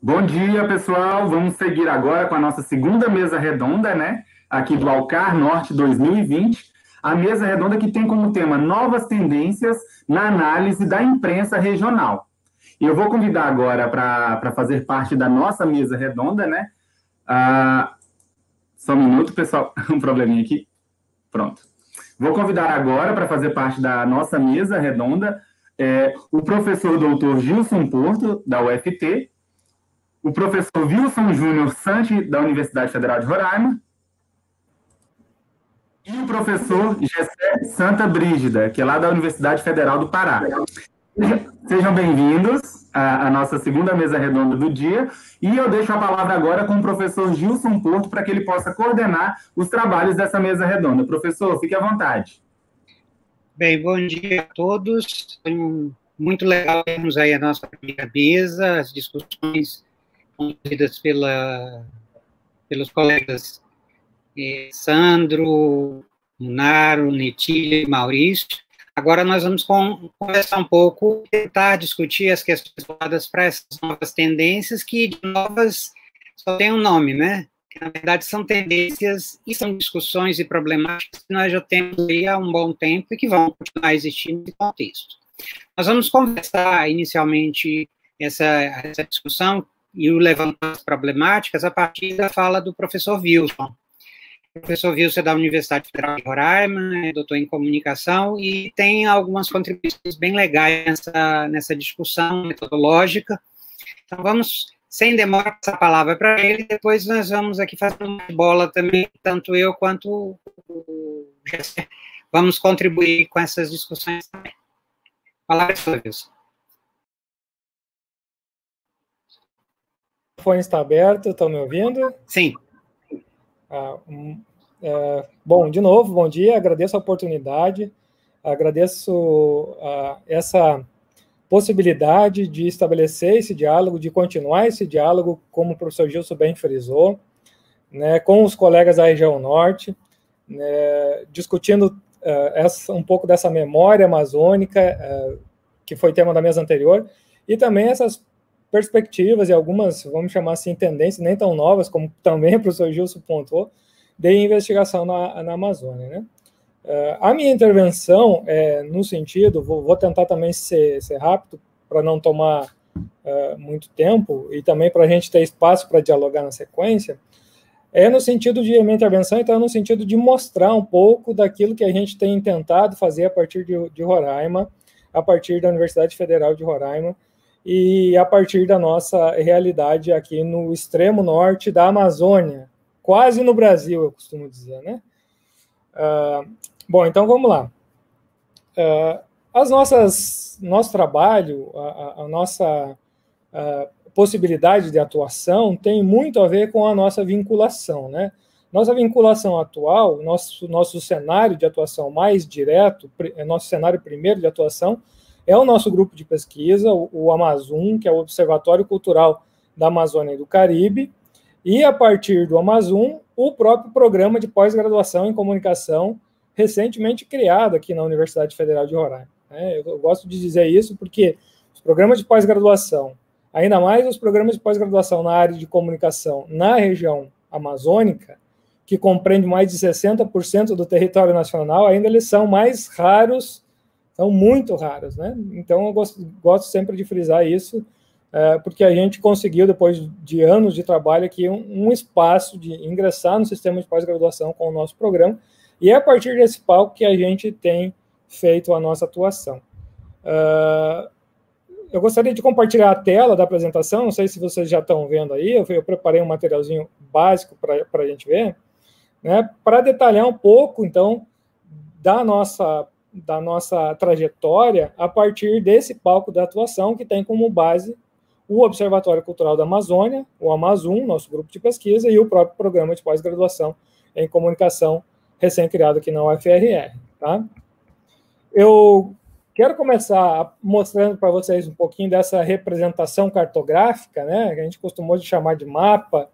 Bom dia, pessoal. Vamos seguir agora com a nossa segunda mesa redonda, né? Aqui do Alcar Norte 2020. A mesa redonda que tem como tema novas tendências na análise da imprensa regional. E eu vou convidar agora para fazer parte da nossa mesa redonda, né? Só um minuto, pessoal. Um probleminha aqui. Pronto. Vou convidar agora para fazer parte da nossa mesa redonda o professor doutor Gilson Porto, da UFT, o professor Wilson Júnior Santi, da Universidade Federal de Roraima, e o professor Gessé Santa Brígida, que é lá da Universidade Federal do Pará. Sejam bem-vindos à nossa segunda mesa redonda do dia, e eu deixo a palavra agora com o professor Gilson Porto para que ele possa coordenar os trabalhos dessa mesa redonda. Professor, fique à vontade. Bem, bom dia a todos. Muito legal termos aí a nossa primeira mesa, as discussões conduzidas pelos colegas Sandro, Munaro, Netília e Maurício. Agora nós vamos conversar um pouco, tentar discutir as questões voltadas para essas novas tendências, que de novas só tem um nome, né? Que, na verdade, são tendências e são discussões e problemáticas que nós já temos aí há um bom tempo e que vão continuar existindo nesse contexto. Nós vamos conversar inicialmente essa discussão e o levantar as problemáticas a partir da fala do professor Wilson. O professor Wilson é da Universidade Federal de Roraima, é doutor em comunicação e tem algumas contribuições bem legais nessa discussão metodológica. Então, vamos, sem demora, passar a palavra para ele, depois nós vamos aqui fazer uma bola também, tanto eu quanto o Gessé, vamos contribuir com essas discussões também. A palavra é sua, Wilson. O fone está aberto, estão me ouvindo? Sim. Bom, de novo, bom dia, agradeço a oportunidade, agradeço essa possibilidade de estabelecer esse diálogo, de continuar esse diálogo, como o professor Gilson bem frisou, né, com os colegas da região norte, né, discutindo um pouco dessa memória amazônica, que foi tema da mesa anterior, e também essas perspectivas e algumas, vamos chamar assim, tendências, nem tão novas, como também o professor Gilson pontuou, de investigação na Amazônia, né? A minha intervenção no sentido, vou tentar também ser rápido, para não tomar muito tempo, e também para a gente ter espaço para dialogar na sequência, no sentido de minha intervenção, então, no sentido de mostrar um pouco daquilo que a gente tem tentado fazer a partir de Roraima, a partir da Universidade Federal de Roraima, e a partir da nossa realidade aqui no extremo norte da Amazônia, quase no Brasil, eu costumo dizer, né? Bom, então vamos lá. Nosso trabalho, a nossa possibilidade de atuação tem muito a ver com a nossa vinculação, né? Nossa vinculação atual, nosso cenário de atuação mais direto, nosso cenário primeiro de atuação, é o nosso grupo de pesquisa, o Amazon, que é o Observatório Cultural da Amazônia e do Caribe, e a partir do Amazon, o próprio programa de pós-graduação em comunicação, recentemente criado aqui na Universidade Federal de Roraima. Eu gosto de dizer isso porque os programas de pós-graduação, ainda mais os programas de pós-graduação na área de comunicação na região amazônica, que compreende mais de 60% do território nacional, ainda eles são mais raros, são muito raros, né? Então, eu gosto sempre de frisar isso, porque a gente conseguiu, depois de anos de trabalho aqui, um espaço de ingressar no sistema de pós-graduação com o nosso programa, e é a partir desse palco que a gente tem feito a nossa atuação. Eu gostaria de compartilhar a tela da apresentação, não sei se vocês já estão vendo aí, eu preparei um materialzinho básico para a gente ver, né, para detalhar um pouco, então, da nossa trajetória a partir desse palco da atuação, que tem como base o Observatório Cultural da Amazônia, o Amazon, nosso grupo de pesquisa, e o próprio programa de pós-graduação em comunicação recém-criado aqui na UFRR. Tá? Eu quero começar mostrando para vocês um pouquinho dessa representação cartográfica, né, que a gente costumou de chamar de mapa,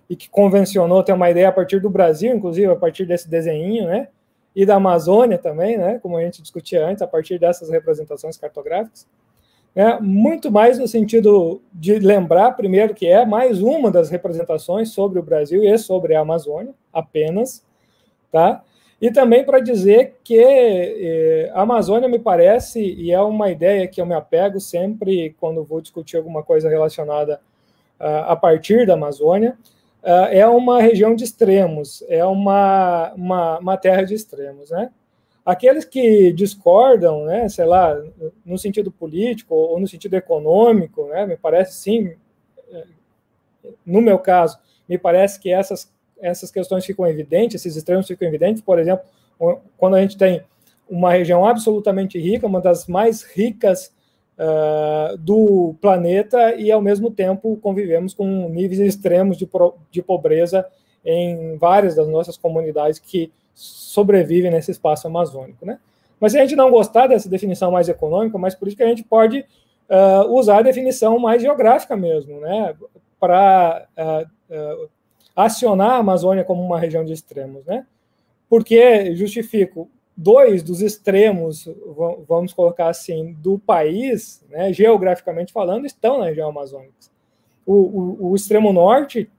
e que convencionou ter uma ideia a partir do Brasil, inclusive a partir desse desenhinho, né, e da Amazônia também, né, como a gente discutia antes, a partir dessas representações cartográficas. né, muito mais no sentido de lembrar, primeiro, que é mais uma das representações sobre o Brasil e sobre a Amazônia, apenas, tá? E também para dizer que a Amazônia me parece, e é uma ideia que eu me apego sempre quando vou discutir alguma coisa relacionada a partir da Amazônia, é uma região de extremos, é uma terra de extremos, né? Aqueles que discordam, né, sei lá, no sentido político ou no sentido econômico, né, me parece sim, no meu caso, me parece que essas questões ficam evidentes, esses extremos ficam evidentes. Por exemplo, quando a gente tem uma região absolutamente rica, uma das mais ricas do planeta, e ao mesmo tempo convivemos com níveis extremos de pobreza em várias das nossas comunidades que sobrevivem nesse espaço amazônico, né? Mas se a gente não gostar dessa definição mais econômica, mais política, a gente pode usar a definição mais geográfica mesmo, né? Para acionar a Amazônia como uma região de extremos, né? Porque justifico dois dos extremos, vamos colocar assim, do país, né, geograficamente falando, estão na região amazônica. O extremo norte,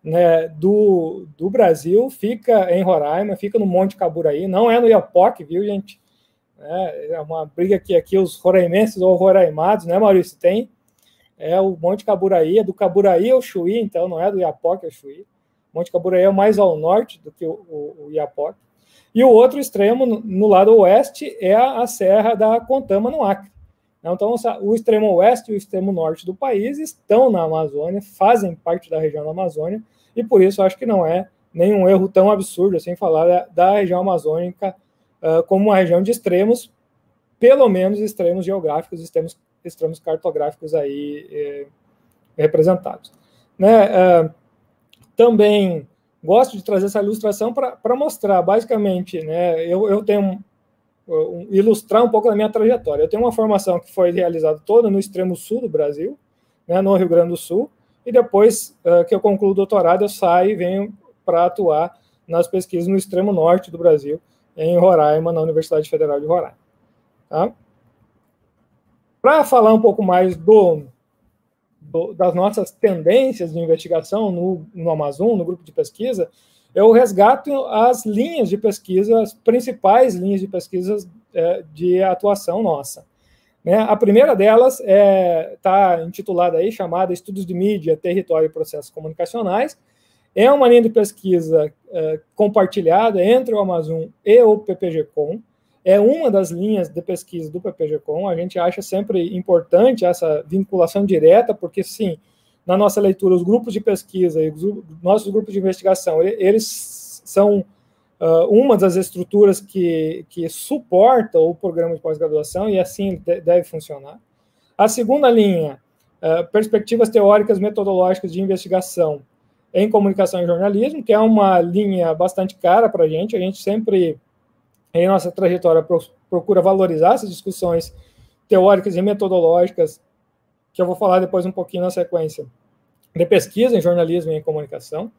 né, do Brasil fica em Roraima, fica no Monte Caburaí, não é no Iapoque, viu, gente? É uma briga que aqui os roraimenses ou roraimados, né, Maurício, tem, é o Monte Caburaí, é do Caburaí ao Chuí, então não é do Iapoque ao Chuí. O Monte Caburaí é mais ao norte do que o Iapoque. E o outro extremo, no lado oeste, é a Serra da Contama, no Acre. Então, o extremo oeste e o extremo norte do país estão na Amazônia, fazem parte da região da Amazônia, e por isso acho que não é nenhum erro tão absurdo assim falar da região amazônica como uma região de extremos, pelo menos extremos geográficos, extremos cartográficos aí representados. Né? Também gosto de trazer essa ilustração para mostrar, basicamente, né, eu tenho ilustrar um pouco da minha trajetória. Eu tenho uma formação que foi realizada toda no extremo sul do Brasil, né, no Rio Grande do Sul, e depois que eu concluo o doutorado, eu saio e venho para atuar nas pesquisas no extremo norte do Brasil, em Roraima, na Universidade Federal de Roraima. Tá? Para falar um pouco mais das nossas tendências de investigação no Amazon, no grupo de pesquisa, eu resgato as linhas de pesquisa, as principais linhas de pesquisa de atuação nossa. Né? A primeira delas está intitulada aí, chamada Estudos de Mídia, Território e Processos Comunicacionais. É uma linha de pesquisa compartilhada entre o Amazon e o PPG-Com. É uma das linhas de pesquisa do PPG-Com. A gente acha sempre importante essa vinculação direta, porque, sim, na nossa leitura, os grupos de pesquisa e nossos grupos de investigação, eles são uma das estruturas que suportam o programa de pós-graduação, e assim deve funcionar. A segunda linha, perspectivas teóricas metodológicas de investigação em comunicação e jornalismo, que é uma linha bastante cara para a gente sempre, em nossa trajetória, procura valorizar essas discussões teóricas e metodológicas, que eu vou falar depois um pouquinho na sequência, de pesquisa em jornalismo e em comunicação.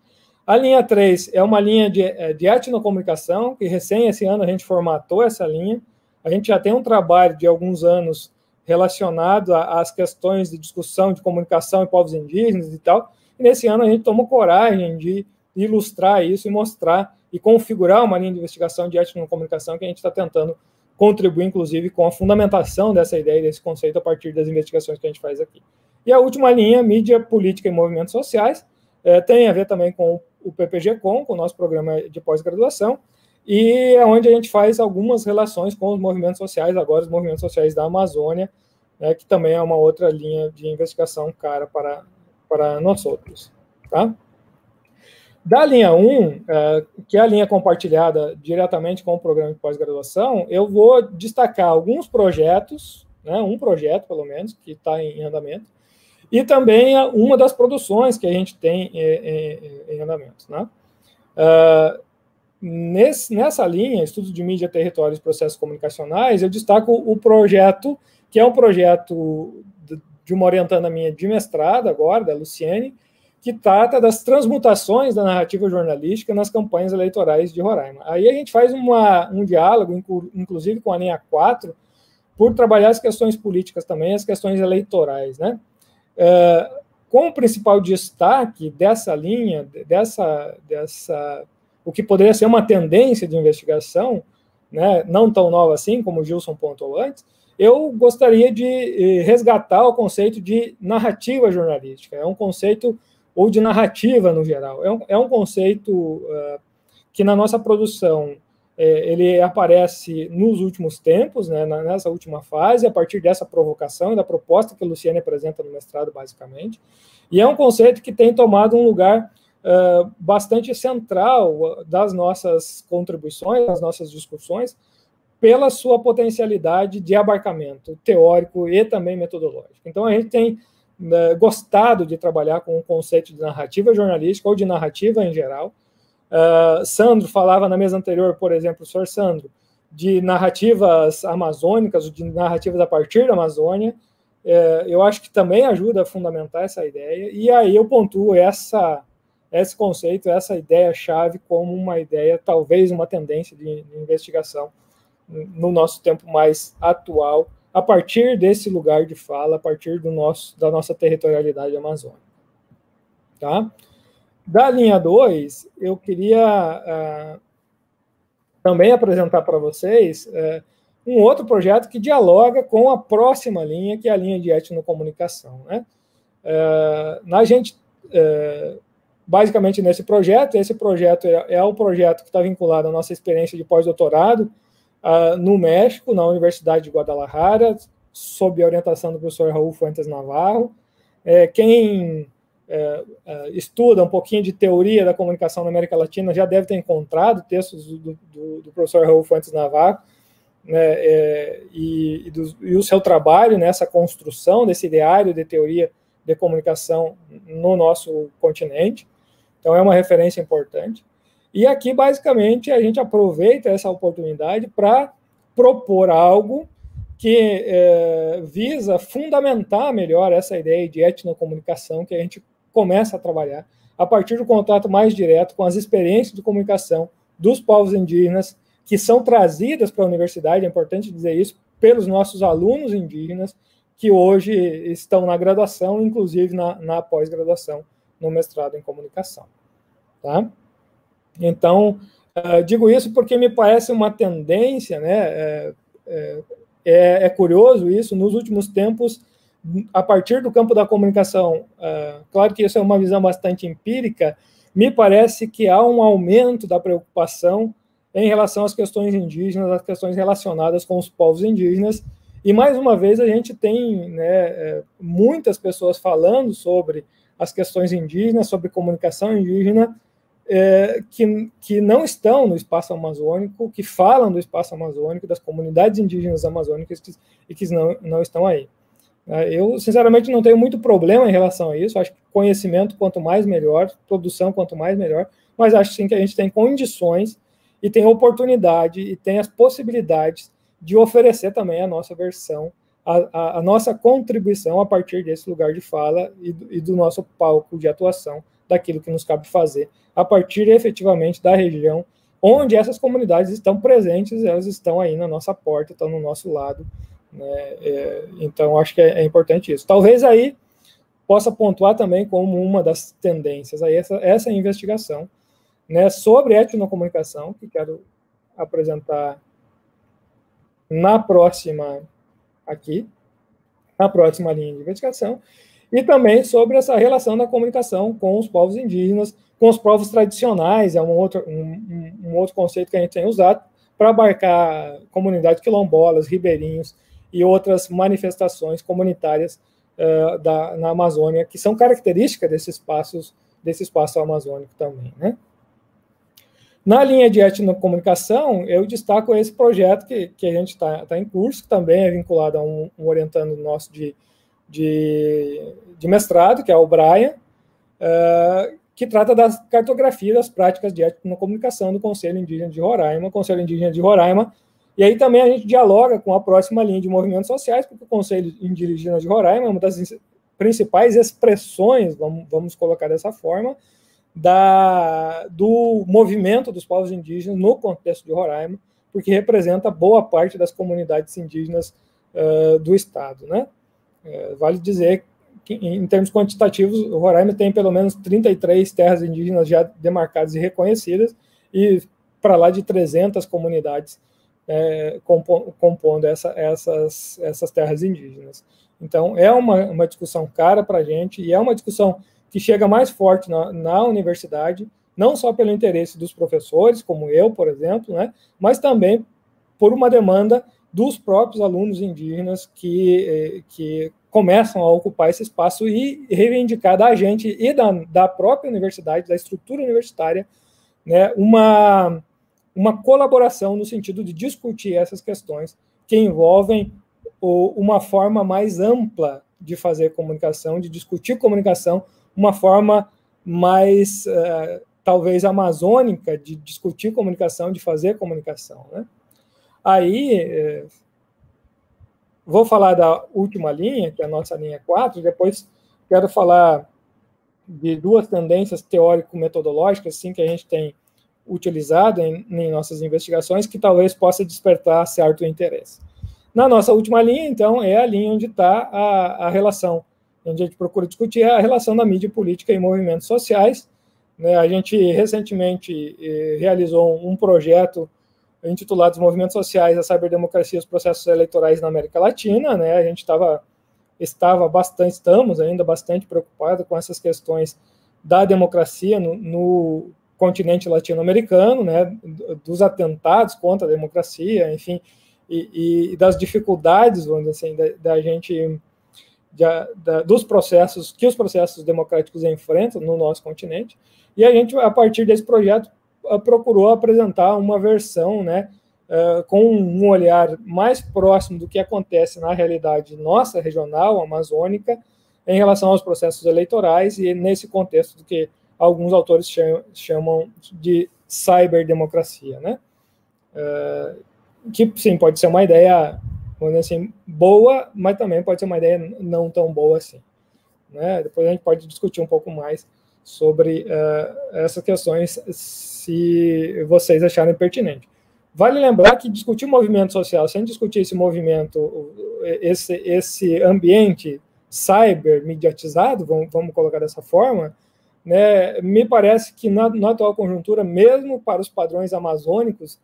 A linha 3 é uma linha de etnocomunicação, que recém esse ano a gente formatou essa linha. A gente já tem um trabalho de alguns anos relacionado às questões de discussão de comunicação em povos indígenas e tal, e nesse ano a gente tomou coragem de ilustrar isso e mostrar e configurar uma linha de investigação de etnocomunicação que a gente está tentando contribuir, inclusive, com a fundamentação dessa ideia, desse conceito, a partir das investigações que a gente faz aqui. E a última linha, mídia, política e movimentos sociais, tem a ver também com o PPG-Com, com o nosso programa de pós-graduação, e é onde a gente faz algumas relações com os movimentos sociais, agora os movimentos sociais da Amazônia, né, que também é uma outra linha de investigação cara para nós outros. Tá? Da linha 1, que é a linha compartilhada diretamente com o programa de pós-graduação, eu vou destacar alguns projetos, né, um projeto, pelo menos, que está em andamento, e também uma das produções que a gente tem em andamento. Né? Nessa linha, Estudos de Mídia, Territórios e Processos Comunicacionais, eu destaco o projeto, que é um projeto de uma orientanda minha de mestrado agora, da Luciene, que trata das transmutações da narrativa jornalística nas campanhas eleitorais de Roraima. Aí a gente faz um diálogo, inclusive com a linha 4, por trabalhar as questões políticas também, as questões eleitorais, né? Com o principal destaque dessa linha, o que poderia ser uma tendência de investigação, né, não tão nova assim, como o Gilson pontuou antes, eu gostaria de resgatar o conceito de narrativa jornalística. É um conceito, ou de narrativa no geral, é um conceito que na nossa produção ele aparece nos últimos tempos, né, nessa última fase, a partir dessa provocação e da proposta que a Luciane apresenta no mestrado, basicamente, e é um conceito que tem tomado um lugar bastante central das nossas contribuições, das nossas discussões, pela sua potencialidade de abarcamento teórico e também metodológico. Então, a gente tem gostado de trabalhar com o conceito de narrativa jornalística ou de narrativa em geral. Sandro falava na mesa anterior, por exemplo, o senhor Sandro, de narrativas amazônicas, de narrativas a partir da Amazônia. Eu acho que também ajuda a fundamentar essa ideia, e aí eu pontuo esse conceito, essa ideia-chave como uma ideia, talvez uma tendência de investigação no nosso tempo mais atual, a partir desse lugar de fala, a partir da nossa territorialidade amazônica. Tá? Da linha 2, eu queria também apresentar para vocês um outro projeto que dialoga com a próxima linha, que é a linha de etnocomunicação, né? Basicamente, esse projeto é o projeto que está vinculado à nossa experiência de pós-doutorado no México, na Universidade de Guadalajara, sob a orientação do professor Raul Fuentes Navarro. Quem estuda um pouquinho de teoria da comunicação na América Latina já deve ter encontrado textos do professor Raul Fuentes Navarro, né, e o seu trabalho nessa construção desse ideário de teoria de comunicação no nosso continente. Então, é uma referência importante. E aqui, basicamente, a gente aproveita essa oportunidade para propor algo que visa fundamentar melhor essa ideia de etnocomunicação que a gente começa a trabalhar a partir do contato mais direto com as experiências de comunicação dos povos indígenas que são trazidas para a universidade, é importante dizer isso, pelos nossos alunos indígenas que hoje estão na graduação, inclusive na pós-graduação, no mestrado em comunicação. Tá? Então, digo isso porque me parece uma tendência, né? É curioso isso, nos últimos tempos, a partir do campo da comunicação, claro que isso é uma visão bastante empírica, me parece que há um aumento da preocupação em relação às questões indígenas, às questões relacionadas com os povos indígenas, e mais uma vez a gente tem, né, muitas pessoas falando sobre as questões indígenas, sobre comunicação indígena, que não estão no espaço amazônico, que falam do espaço amazônico, das comunidades indígenas amazônicas e que não estão aí. Eu, sinceramente, não tenho muito problema em relação a isso, acho que conhecimento quanto mais melhor, produção quanto mais melhor, mas acho sim que a gente tem condições e tem oportunidade e tem as possibilidades de oferecer também a nossa versão, a nossa contribuição a partir desse lugar de fala e do nosso palco de atuação, daquilo que nos cabe fazer, a partir efetivamente da região onde essas comunidades estão presentes, elas estão aí na nossa porta, estão no nosso lado, né? Então, acho que é importante isso. Talvez aí possa pontuar também como uma das tendências, aí essa investigação, né, sobre etnocomunicação, que quero apresentar na próxima linha de investigação, e também sobre essa relação da comunicação com os povos indígenas, com os povos tradicionais, é um outro conceito que a gente tem usado para abarcar comunidades quilombolas, ribeirinhos e outras manifestações comunitárias na Amazônia, que são características desse espaço amazônico também, né? Na linha de etnocomunicação, eu destaco esse projeto que a gente está em curso, que também é vinculado a um orientando nosso de mestrado, que é o Brian, que trata da cartografia das práticas de etnocomunicação do Conselho Indígena de Roraima, e aí também a gente dialoga com a próxima linha de movimentos sociais, porque o Conselho Indígena de Roraima é uma das principais expressões, vamos colocar dessa forma, do movimento dos povos indígenas no contexto de Roraima, porque representa boa parte das comunidades indígenas do Estado, né? Vale dizer que, em termos quantitativos, o Roraima tem pelo menos 33 terras indígenas já demarcadas e reconhecidas, e para lá de 300 comunidades compondo essas terras indígenas. Então, é uma discussão cara para a gente, e é uma discussão que chega mais forte na universidade, não só pelo interesse dos professores, como eu, por exemplo, né, mas também por uma demanda dos próprios alunos indígenas que começam a ocupar esse espaço e reivindicar da gente e da própria universidade, da estrutura universitária, né, uma colaboração no sentido de discutir essas questões que envolvem uma forma mais ampla de fazer comunicação, de discutir comunicação, uma forma mais, talvez, amazônica de discutir comunicação, de fazer comunicação, né? Aí, vou falar da última linha, que é a nossa linha 4, depois quero falar de duas tendências teórico-metodológicas assim, que a gente tem utilizado em nossas investigações, que talvez possa despertar certo interesse. Na nossa última linha, então, é a linha onde está a relação, onde a gente procura discutir a relação da mídia política e movimentos sociais, né? A gente recentemente realizou um projeto intitulado Os Movimentos Sociais, a Ciberdemocracia e os Processos Eleitorais na América Latina, né? A gente estamos ainda bastante preocupados com essas questões da democracia no continente latino-americano, né? Dos atentados contra a democracia, enfim, e das dificuldades, vamos dizer assim, da gente, dos processos que os processos democráticos enfrentam no nosso continente. E a gente, a partir desse projeto, procurou apresentar uma versão, né, com um olhar mais próximo do que acontece na realidade nossa, regional, amazônica, em relação aos processos eleitorais e nesse contexto do que alguns autores chamam de ciberdemocracia, né? Que, sim, pode ser uma ideia, vamos dizer assim, boa, mas também pode ser uma ideia não tão boa assim, né? Depois a gente pode discutir um pouco mais sobre essas questões, se vocês acharem pertinente. Vale lembrar que discutir movimento social sem discutir esse movimento, esse ambiente cyber mediatizado, vamos colocar dessa forma, né, me parece que na atual conjuntura, mesmo para os padrões amazônicos,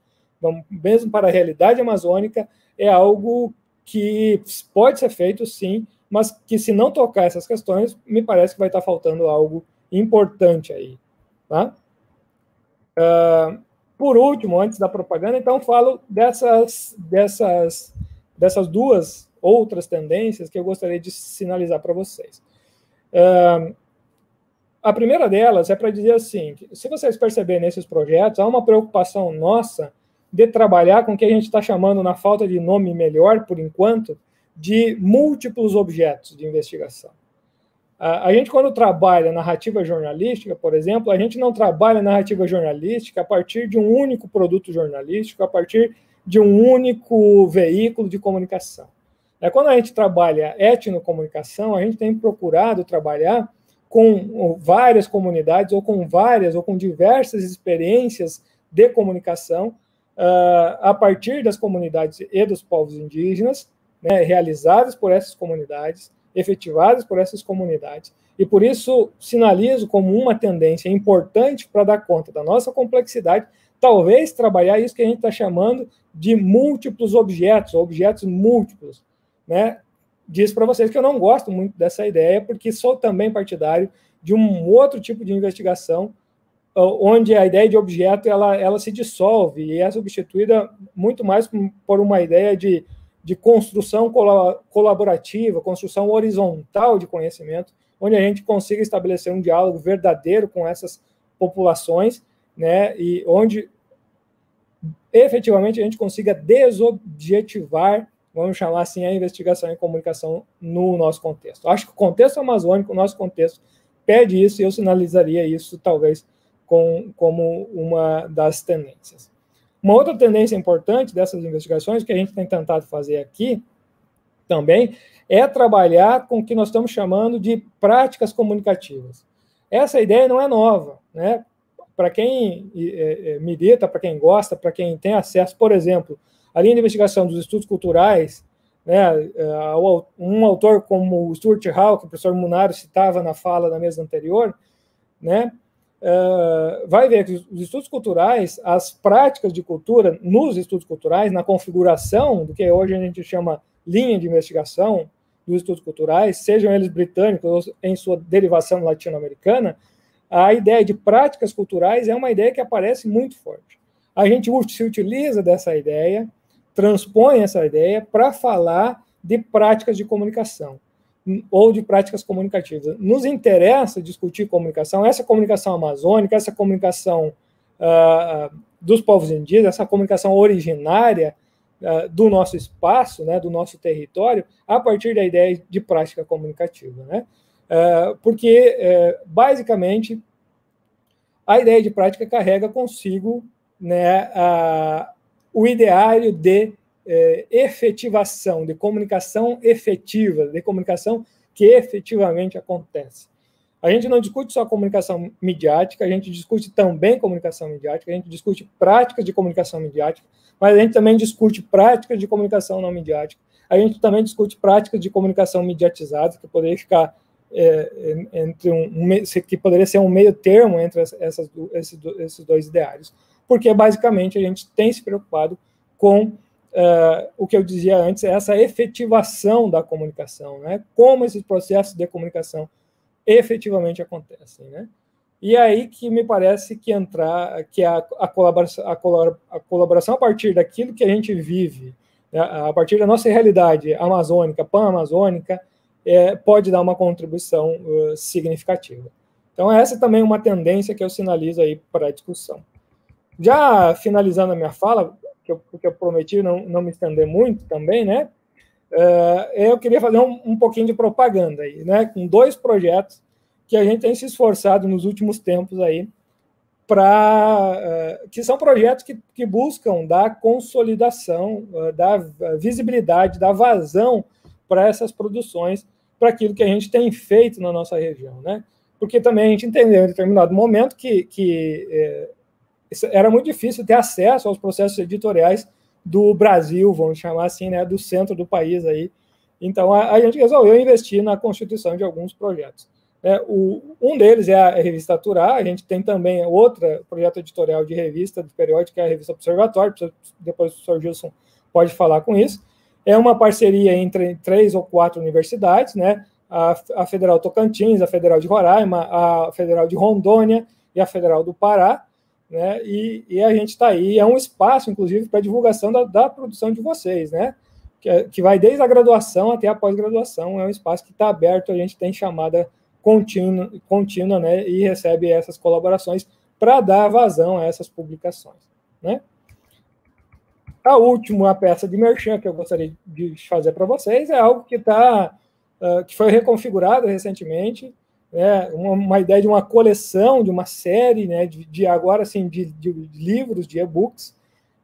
mesmo para a realidade amazônica, é algo que pode ser feito, sim, mas que, se não tocar essas questões, me parece que vai estar faltando algo importante aí, tá? Por último, antes da propaganda, então, falo dessas duas outras tendências que eu gostaria de sinalizar para vocês. A primeira delas é para dizer assim, que, se vocês perceberem nesses projetos, há uma preocupação nossa de trabalhar com o que a gente está chamando, na falta de nome melhor, por enquanto, de múltiplos objetos de investigação. A gente, quando trabalha narrativa jornalística, por exemplo, a gente não trabalha narrativa jornalística a partir de um único produto jornalístico, a partir de um único veículo de comunicação. Quando a gente trabalha etnocomunicação, a gente tem procurado trabalhar com várias comunidades, ou com diversas experiências de comunicação, a partir das comunidades e dos povos indígenas, né, realizadas por essas comunidades, efetivadas por essas comunidades, e por isso sinalizo como uma tendência importante para dar conta da nossa complexidade, talvez trabalhar isso que a gente está chamando de múltiplos objetos, objetos múltiplos, né? Diz para vocês que eu não gosto muito dessa ideia, porque sou também partidário de um outro tipo de investigação, onde a ideia de objeto ela se dissolve e é substituída muito mais por uma ideia de construção colaborativa, construção horizontal de conhecimento, onde a gente consiga estabelecer um diálogo verdadeiro com essas populações, né, e onde efetivamente a gente consiga desobjetivar, vamos chamar assim, a investigação e comunicação no nosso contexto. Acho que o contexto amazônico, o nosso contexto, pede isso, e eu sinalizaria isso, talvez, como uma das tendências. Uma outra tendência importante dessas investigações, que a gente tem tentado fazer aqui também, é trabalhar com o que nós estamos chamando de práticas comunicativas. Essa ideia não é nova, né? Para quem milita, para quem gosta, para quem tem acesso, por exemplo, a linha de investigação dos estudos culturais, né, um autor como o Stuart Hall, que o professor Munaro citava na fala da mesa anterior, né, vai ver que os estudos culturais, as práticas de cultura nos estudos culturais, na configuração do que hoje a gente chama linha de investigação dos estudos culturais, sejam eles britânicos ou em sua derivação latino-americana, a ideia de práticas culturais é uma ideia que aparece muito forte. A gente se utiliza dessa ideia, transpõe essa ideia para falar de práticas de comunicação ou de práticas comunicativas. Nos interessa discutir comunicação, essa comunicação amazônica, essa comunicação dos povos indígenas, essa comunicação originária do nosso espaço, né, do nosso território, a partir da ideia de prática comunicativa, né? Porque, basicamente, a ideia de prática carrega consigo, né, o ideário de efetivação, de comunicação efetiva, de comunicação que efetivamente acontece. A gente não discute só comunicação midiática, a gente discute também comunicação midiática, a gente discute práticas de comunicação midiática, mas a gente também discute práticas de comunicação não midiática, a gente também discute práticas de comunicação mediatizada, que poderia ficar que poderia ser um meio termo entre esses dois ideários, porque basicamente a gente tem se preocupado com o que eu dizia antes, essa efetivação da comunicação, né? Como esses processos de comunicação efetivamente acontecem, né? E aí que me parece que a colaboração a partir daquilo que a gente vive, né? A partir da nossa realidade amazônica, pan-amazônica, pode dar uma contribuição significativa. Então, essa também é uma tendência que eu sinalizo aí para a discussão. Já finalizando a minha fala, porque eu prometi não me estender muito também, né? Eu queria fazer um pouquinho de propaganda aí, né? Com 2 projetos que a gente tem se esforçado nos últimos tempos aí, que são projetos que buscam dar consolidação, dar visibilidade, dar vazão para essas produções, para aquilo que a gente tem feito na nossa região, né? Porque também a gente entendeu em determinado momento que era muito difícil ter acesso aos processos editoriais do Brasil, vamos chamar assim, né, do centro do país aí. Então, a gente resolveu investir na constituição de alguns projetos. Um deles é a revista Aturá, a gente tem também outro projeto editorial de revista, de periódico, que é a revista Observatório, depois o professor Gilson pode falar com isso. É uma parceria entre 3 ou 4 universidades, né, a Federal Tocantins, a Federal de Roraima, a Federal de Rondônia e a Federal do Pará, né, e a gente está aí, é um espaço, inclusive, para divulgação da produção de vocês, né, que vai desde a graduação até a pós-graduação, é um espaço que está aberto, a gente tem chamada contínua, né, e recebe essas colaborações para dar vazão a essas publicações, né. A última peça de merchan que eu gostaria de fazer para vocês é algo que foi reconfigurado recentemente, né, uma ideia de uma coleção, de uma série, né, agora assim, de livros, de e-books,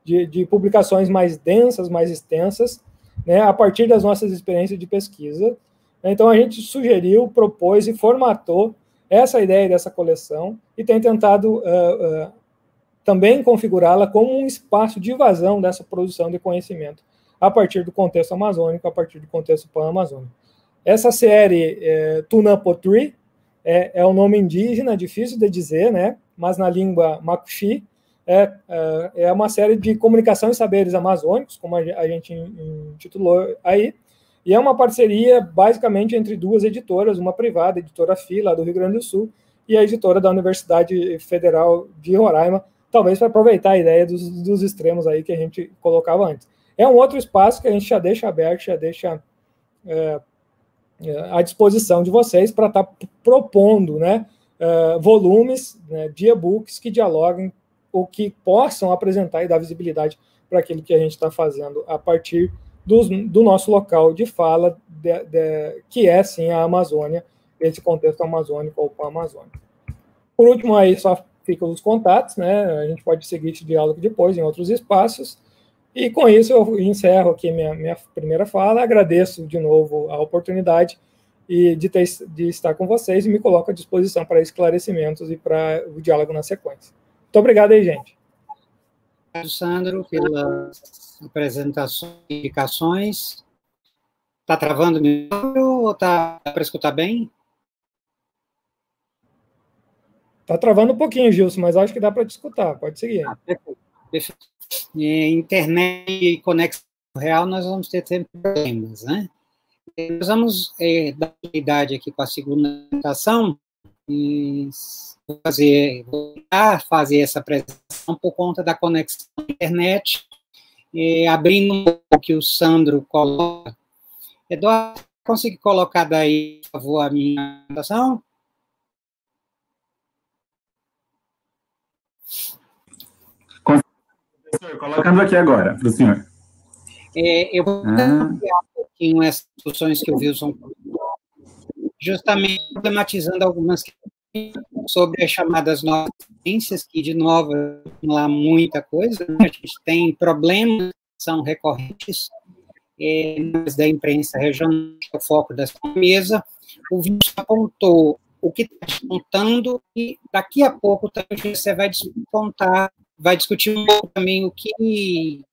de publicações mais densas, mais extensas, né, a partir das nossas experiências de pesquisa. Então, a gente sugeriu, propôs e formatou essa ideia dessa coleção e tem tentado também configurá-la como um espaço de vazão dessa produção de conhecimento a partir do contexto amazônico, a partir do contexto pan-amazônico. Essa série, Tunapotri, é um nome indígena, difícil de dizer, né? Mas na língua Makuxi, é uma série de comunicação e saberes amazônicos, como a gente intitulou aí, e é uma parceria, basicamente, entre 2 editoras, uma privada, a editora FI, lá do Rio Grande do Sul, e a editora da Universidade Federal de Roraima, talvez para aproveitar a ideia dos extremos aí que a gente colocava antes. É um outro espaço que a gente já deixa aberto, já deixa à disposição de vocês para estar propondo, né, volumes, né, de e-books que dialoguem ou que possam apresentar e dar visibilidade para aquilo que a gente está fazendo a partir do nosso local de fala, que é, sim, a Amazônia, esse contexto amazônico ou pan-amazônico. Por último, aí só ficam os contatos, né? A gente pode seguir esse diálogo depois em outros espaços. E com isso eu encerro aqui minha primeira fala. Agradeço de novo a oportunidade de estar com vocês e me coloco à disposição para esclarecimentos e para o diálogo na sequência. Muito obrigado aí, gente. Obrigado, Sandro, pelas apresentações e indicações. Está travando o meu ou está para escutar bem? Está travando um pouquinho, Gilson, mas acho que dá para te escutar. Pode seguir. Perfeito. Perfeito. Internet e conexão real, nós vamos ter sempre problemas, né? Nós vamos dar prioridade aqui com a segunda apresentação e voltar a fazer essa apresentação por conta da conexão à internet, abrindo um pouco o que o Sandro coloca. Eduardo, consegue colocar daí, por favor, a minha apresentação? Professor, colocando aqui agora, para o senhor. Eu vou ampliar um pouquinho essas discussões que o Wilson justamente problematizando algumas questões sobre as chamadas novas tendências, que, de novo, não há muita coisa, né? A gente tem problemas que são recorrentes da imprensa regional, que é o foco dessa mesa. O Wilson apontou o que está despontando e daqui a pouco também você vai despontar, vai discutir um pouco também o que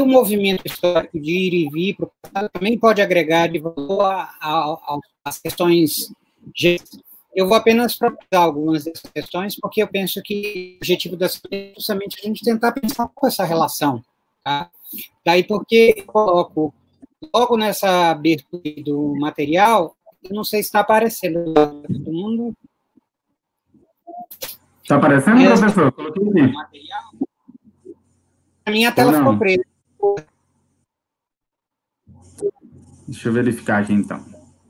o movimento histórico de ir e vir também pode agregar de valor às questões. Eu vou apenas propor algumas dessas questões, porque eu penso que o objetivo dessa é justamente a gente tentar pensar com essa relação. Tá? Daí porque eu coloco, logo nessa abertura do material, eu não sei se está aparecendo para todo mundo. Está aparecendo, professor? Coloquei aqui. Material. A minha tela ficou preta. Deixa eu verificar aqui, então.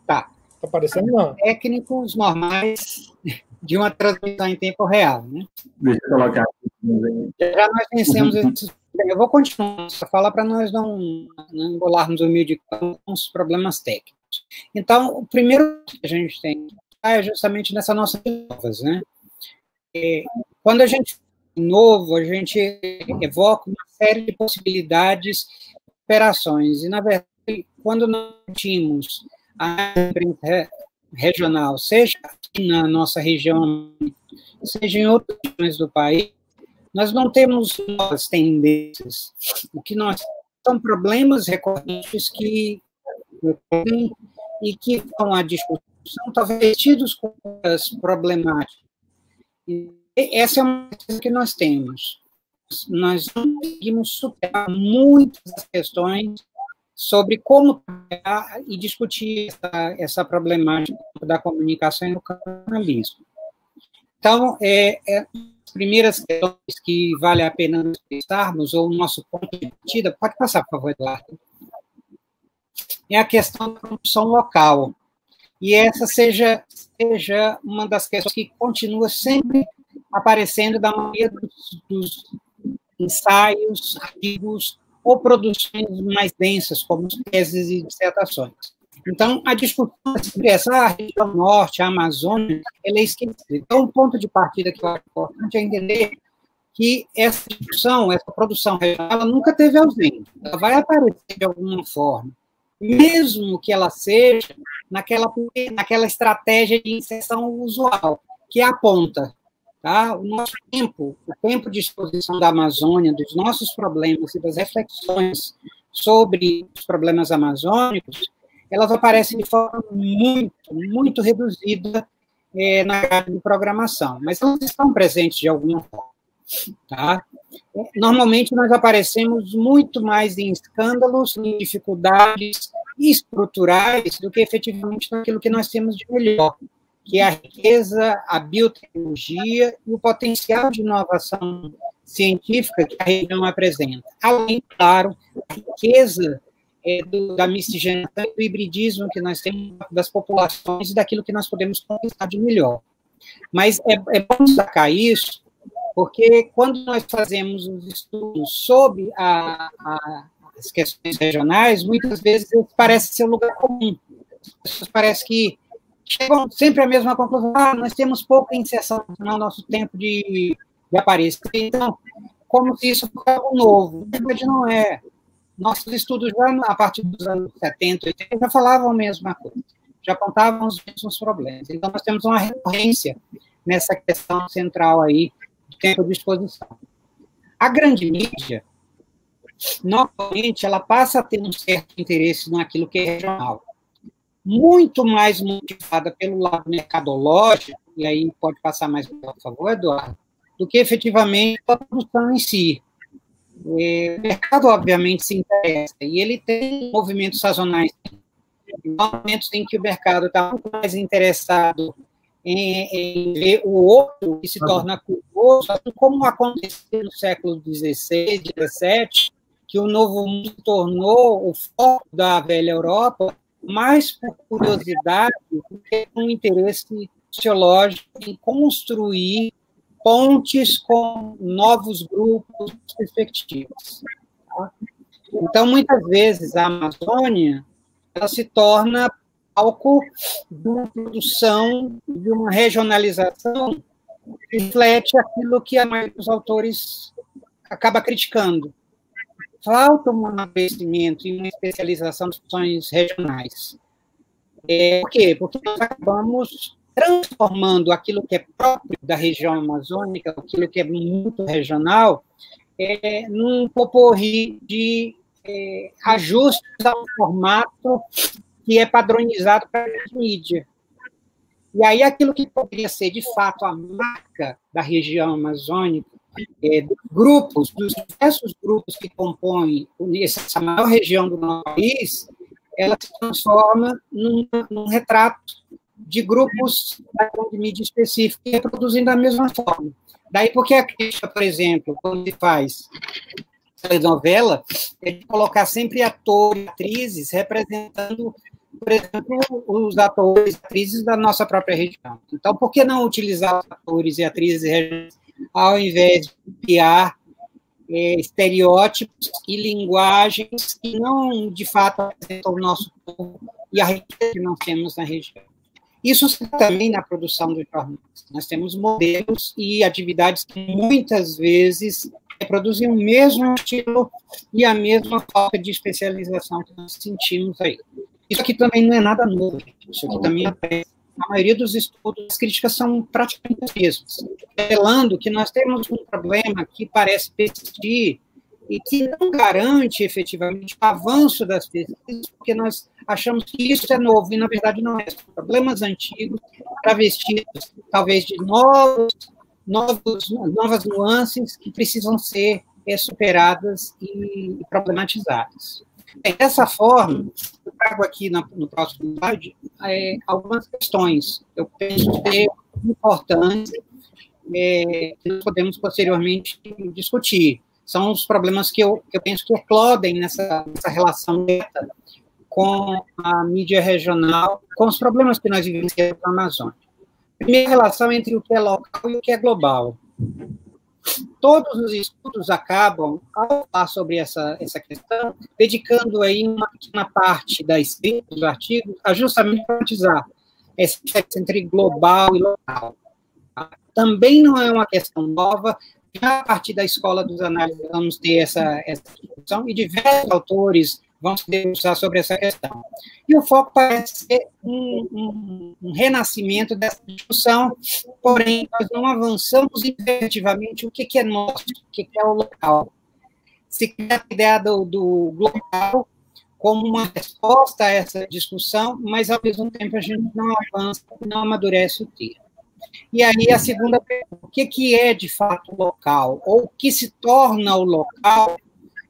Tá. Está aparecendo, não? Técnicos normais de uma transmissão em tempo real, né? Deixa eu colocar aqui. Já nós vencemos esses. Eu vou continuar a falar para nós não embolarmos o meio de campo com os problemas técnicos. Então, o primeiro que a gente tem é justamente nessa nossa novas, né? Quando a gente novo, a gente evoca uma série de possibilidades, operações, e, na verdade, quando nós tínhamos a imprensa regional, seja aqui na nossa região, seja em outras regiões do país, nós não temos novas tendências. O que nós são problemas recorrentes que ocorrem e que estão à discussão, talvez vestidos com as problemáticas. E essa é uma coisa que nós temos. Nós não conseguimos superar muitas das questões sobre como trabalhar e discutir essa problemática da comunicação e do jornalismo. Então, as primeiras questões que vale a pena pensarmos, ou o nosso ponto de partida, pode passar, por favor, Eduardo, é a questão da produção local. E essa seja uma das questões que continua sempre aparecendo da maioria dos ensaios, artigos ou produções mais densas, como teses e dissertações. Então, a discussão sobre essa região norte, a Amazônia, ela é esquecida. Então, um ponto de partida que eu acho importante é entender que essa discussão, essa produção regional, ela nunca teve ausente. Ela vai aparecer de alguma forma, mesmo que ela seja naquela estratégia de inserção usual, que aponta, tá? O tempo de exposição da Amazônia, dos nossos problemas e das reflexões sobre os problemas amazônicos, elas aparecem de forma muito, muito reduzida na grade de programação, mas elas estão presentes de alguma forma. Tá? Normalmente, nós aparecemos muito mais em escândalos, em dificuldades estruturais, do que efetivamente naquilo que nós temos de melhor, que é a riqueza, a biotecnologia e o potencial de inovação científica que a região apresenta. Além, claro, a riqueza da miscigenação e do hibridismo que nós temos das populações e daquilo que nós podemos conquistar de melhor. Mas é bom destacar isso, porque quando nós fazemos os estudos sobre as questões regionais, muitas vezes parece ser um lugar comum. As pessoas parecem que chegam sempre à mesma conclusão: nós temos pouca inserção no nosso tempo de aparecer. Então, como se isso fosse algo novo. Na verdade, não é. Nossos estudos, já a partir dos anos 70, 80, já falavam a mesma coisa, já apontavam os mesmos problemas. Então, nós temos uma recorrência nessa questão central aí do tempo de exposição. A grande mídia, novamente, ela passa a ter um certo interesse naquilo que é regional. Muito mais motivada pelo lado mercadológico, e aí pode passar mais, por favor, Eduardo, do que efetivamente a produção em si. O mercado, obviamente, se interessa, e ele tem movimentos sazonais. Em momentos em que o mercado está muito mais interessado em ver o outro que se torna curioso, como aconteceu no século XVI, XVII, que o Novo Mundo tornou o foco da velha Europa mais por curiosidade do que um interesse sociológico em construir pontes com novos grupos, perspectivas. Tá? Então, muitas vezes, a Amazônia ela se torna palco de uma produção, de uma regionalização que reflete aquilo que a maioria dos autores acaba criticando. Falta um amadurecimento e uma especialização das funções regionais. Por quê? Porque nós acabamos transformando aquilo que é próprio da região amazônica, aquilo que é muito regional, num potpourri de ajustes ao formato que é padronizado para a mídia. E aí aquilo que poderia ser, de fato, a marca da região amazônica, dos grupos, dos diversos grupos que compõem essa maior região do nosso país, ela se transforma num retrato de grupos de mídia específica, reproduzindo da mesma forma. Daí porque a crítica, por exemplo, quando se faz telenovela, é de colocar sempre atores e atrizes representando, por exemplo, os atores e atrizes da nossa própria região. Então, por que não utilizar os atores e atrizes regionais ao invés de criar estereótipos e linguagens que não, de fato, apresentam o nosso povo e a riqueza que nós temos na região? Isso também na produção dos jornais. Nós temos modelos e atividades que muitas vezes reproduzem o mesmo estilo e a mesma falta de especialização que nós sentimos aí. Isso aqui também não é nada novo, isso aqui também aparece. A maioria dos estudos, as críticas são praticamente as mesmas, revelando que nós temos um problema que parece persistir e que não garante efetivamente o avanço das pesquisas, porque nós achamos que isso é novo, e na verdade não é. São problemas antigos, travestidos talvez de novas nuances que precisam ser superadas e problematizadas. Bem, dessa forma, eu trago aqui no próximo slide algumas questões que eu penso ser importantes que nós podemos posteriormente discutir. São os problemas que eu penso que eclodem nessa relação direta com a mídia regional, com os problemas que nós vivenciamos na Amazônia. Primeira relação entre o que é local e o que é global. Todos os estudos acabam, ao falar sobre essa questão, dedicando aí uma pequena parte da escrita dos artigos a justamente enfatizar essa diferença entre global e local. Também não é uma questão nova, já a partir da escola dos análises vamos ter essa discussão, e diversos autores vão se debruçar sobre essa questão. E o foco parece ser um renascimento dessa discussão, porém, nós não avançamos efetivamente o que é nosso, o que é o local. Se cria a ideia do global como uma resposta a essa discussão, mas, ao mesmo tempo, a gente não avança, não amadurece o termo. E aí, a segunda pergunta, o que é, de fato, o local? Ou o que se torna o local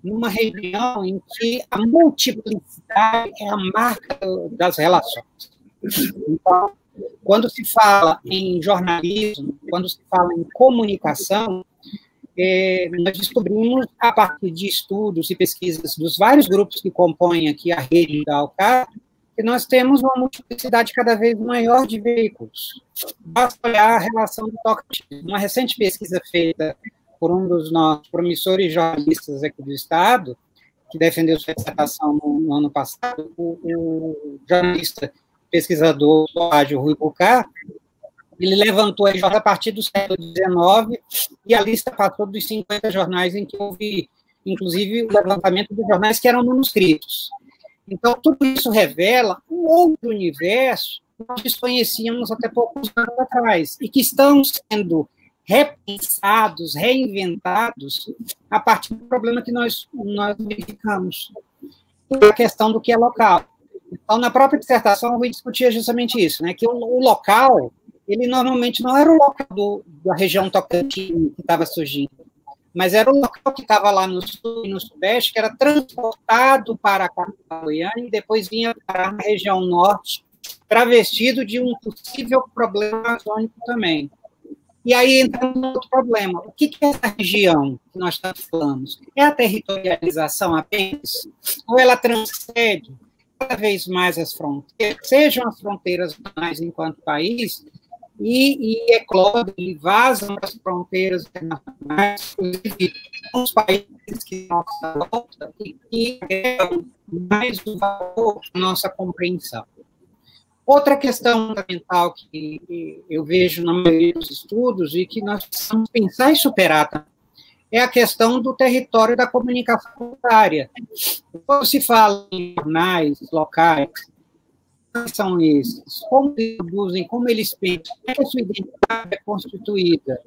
numa região em que a multiplicidade é a marca das relações? Então, quando se fala em jornalismo, quando se fala em comunicação, nós descobrimos, a partir de estudos e pesquisas dos vários grupos que compõem aqui a rede da Alcar, que nós temos uma multiplicidade cada vez maior de veículos. Basta olhar a relação do Tocantins. Uma recente pesquisa feita por um dos nossos promissores jornalistas aqui do Estado, que defendeu sua dissertação no ano passado, o jornalista pesquisador do rádio Rui Bucar, ele levantou a partir do século XIX, e a lista passou dos 50 jornais em que houve, inclusive, o levantamento dos jornais que eram manuscritos. Então, tudo isso revela um outro universo que nós desconhecíamos até poucos anos atrás, e que estão sendo repensados, reinventados, a partir do problema que nós verificamos, a questão do que é local. Então, na própria dissertação, eu discutia justamente isso, né, que o local, ele normalmente não era o local da região Tocantins que estava surgindo, mas era o local que estava lá no sul e no sudeste, que era transportado para a capital Goiânia e depois vinha para a região norte, travestido de um possível problema amazônico também. E aí entra um outro problema. O que é essa região que nós estamos falando? É a territorialização apenas? Ou ela transcende cada vez mais as fronteiras, sejam as fronteiras mais enquanto país, e eclodem e vazam para as fronteiras internacionais, inclusive os países que nossa volta e que agregam mais o valor à nossa compreensão. Outra questão fundamental que eu vejo na maioria dos estudos e que nós precisamos pensar e superar também é a questão do território da comunicação comunitária. Quando se fala em jornais locais, quais são esses? Como eles produzem, como eles pensam, como é que a sua identidade é constituída?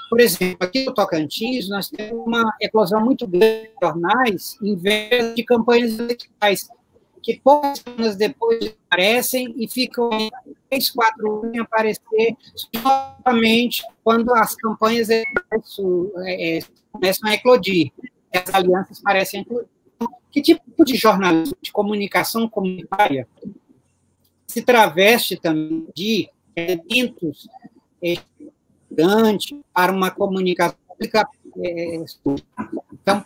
Por exemplo, aqui no Tocantins, nós temos uma eclosão muito grande de jornais em vez de campanhas eleitorais, que poucas semanas depois aparecem e ficam 3, 4 anos em aparecer novamente quando as campanhas começam a eclodir, as alianças parecem eclodir. Que tipo de jornalismo, de comunicação comunitária se traveste também de elementos gigantes para uma comunicação pública? Então,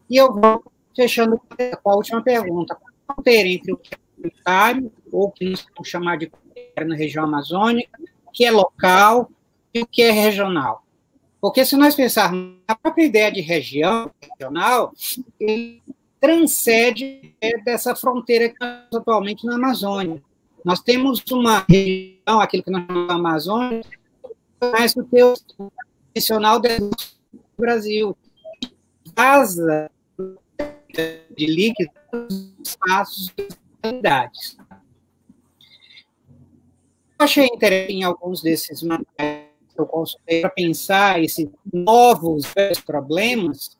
e eu vou fechando com a última pergunta. Qual a fronteira entre o que é comunitário, ou que nós vamos chamar de comunitário na região amazônica, o que é local e o que é regional? Porque se nós pensarmos na própria ideia de região, regional, ele transcende dessa fronteira que nós temos atualmente na Amazônia. Nós temos uma região, aquilo que nós chamamos de Amazônia, mais do que o tradicional do Brasil. Vaza de líquidos, espaços e realidades. Eu achei interessante em alguns desses materiais que eu consultei para pensar esses novos problemas,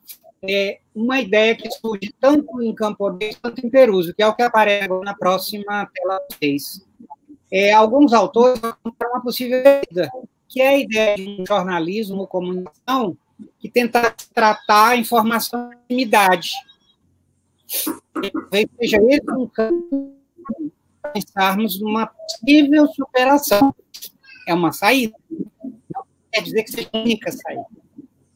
uma ideia que surge tanto em Camponeiro quanto em Peruso, que é o que aparece agora na próxima tela 6. Alguns autores apontaram uma possível ideia, que é a ideia de um jornalismo ou comunicação que tenta tratar a informação de intimidade. Talvez seja esse um campo para pensarmos numa possível superação. É uma saída. Não quer dizer que seja a única saída.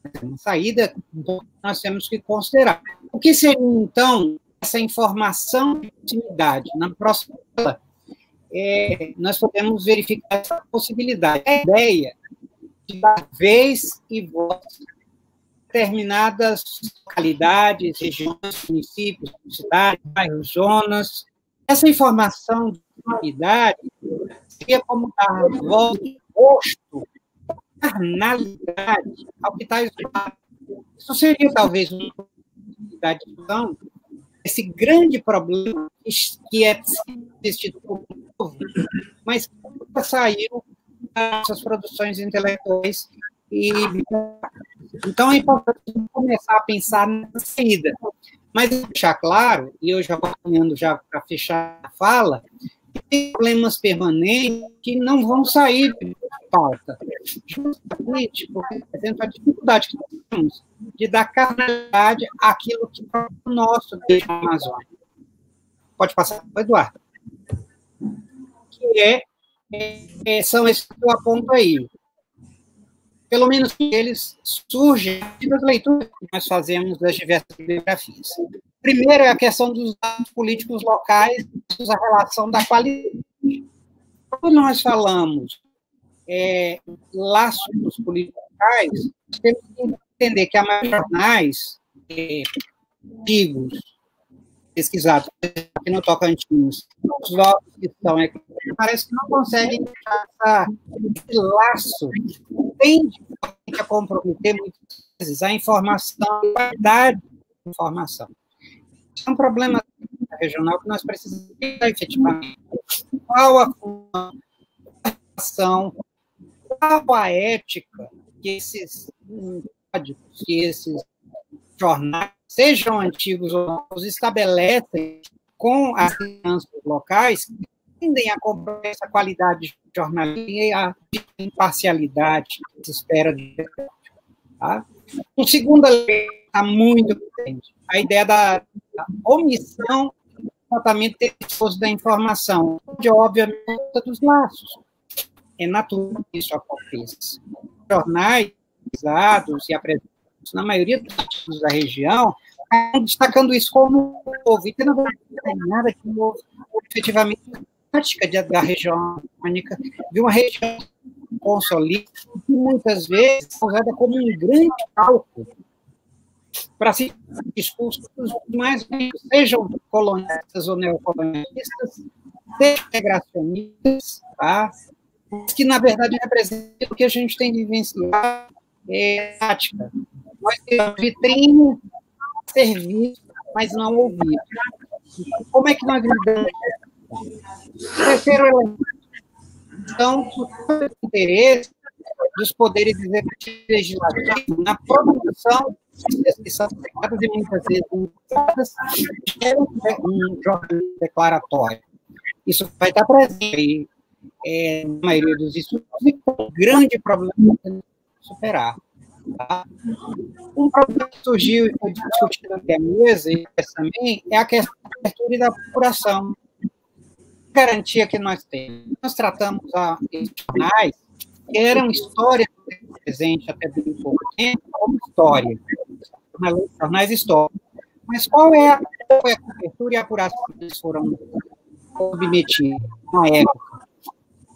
É uma saída que nós temos que considerar. O que seria, então, essa informação de intimidade? Na próxima aula, nós podemos verificar essa possibilidade. A ideia de dar vez e voz determinadas localidades, regiões, municípios, cidades, bairros, zonas. Essa informação de comunidade seria como dar voz, rosto, carnalidade ao que está isolado. Isso seria, talvez, uma possibilidade de discussão, esse grande problema que é existido por um povo, mas que nunca saiu das nossas produções intelectuais. Então, é importante começar a pensar nessa saída. Mas deixar claro, e eu já vou caminhando já para fechar a fala, que tem problemas permanentes que não vão sair de pauta. Justamente porque representa a dificuldade que nós temos de dar carnalidade àquilo que é o nosso desde a Amazônia. Pode passar, Eduardo. Que são esses que eu aponto aí. Pelo menos eles surgem das leituras que nós fazemos das diversas biografias. Primeiro é a questão dos dados políticos locais, a relação da qualidade. Quando nós falamos laços políticos locais, temos que entender que a maioria dos jornais antigos, pesquisados aqui no Tocantins, os votos que estão aqui, parece que não conseguem deixar esse laço, tende a comprometer muitas vezes a informação, a qualidade da informação. É um problema regional que nós precisamos pensar efetivamente. Qual a ação qual a ética que esses códigos, que esses jornais, sejam antigos ou novos, estabelecem com as crianças locais, que tendem a cobrar essa qualidade jornalística e a imparcialidade que se espera de. Tá? O segundo está muito presente, a ideia da omissão do tratamento tendencioso da informação, de obviamente dos laços. É natural que isso aconteça. Jornais usados e apresentados na maioria dos títulos da região estão destacando isso como novo, e não tem nada de novo, efetivamente, prática da região única, de uma região consolida, que muitas vezes é usada como um grande palco para se discursos mais sejam colonialistas ou neocolonialistas, sejam integracionistas, tá? Que, na verdade, representam o que a gente tem vivenciado, prática. Nós temos vitrine, serviço, mas não ouvido. Como é que nós lidamos? Terceiro elemento. Então, o interesse dos poderes executivos e legislativos na produção que são aplicadas e muitas vezes um jornalismo declaratório. Isso vai estar presente na maioria dos estudos e um grande problema a superar. Tá? Um problema que surgiu e foi discutido até a mesa e também é a questão da abertura e da apuração. Garantia que nós temos. Nós tratamos os jornais que eram histórias do presente até bem pouco tempo como história. Jornais históricos. Mas qual foi a cobertura e a apuração que eles foram submetidos na época?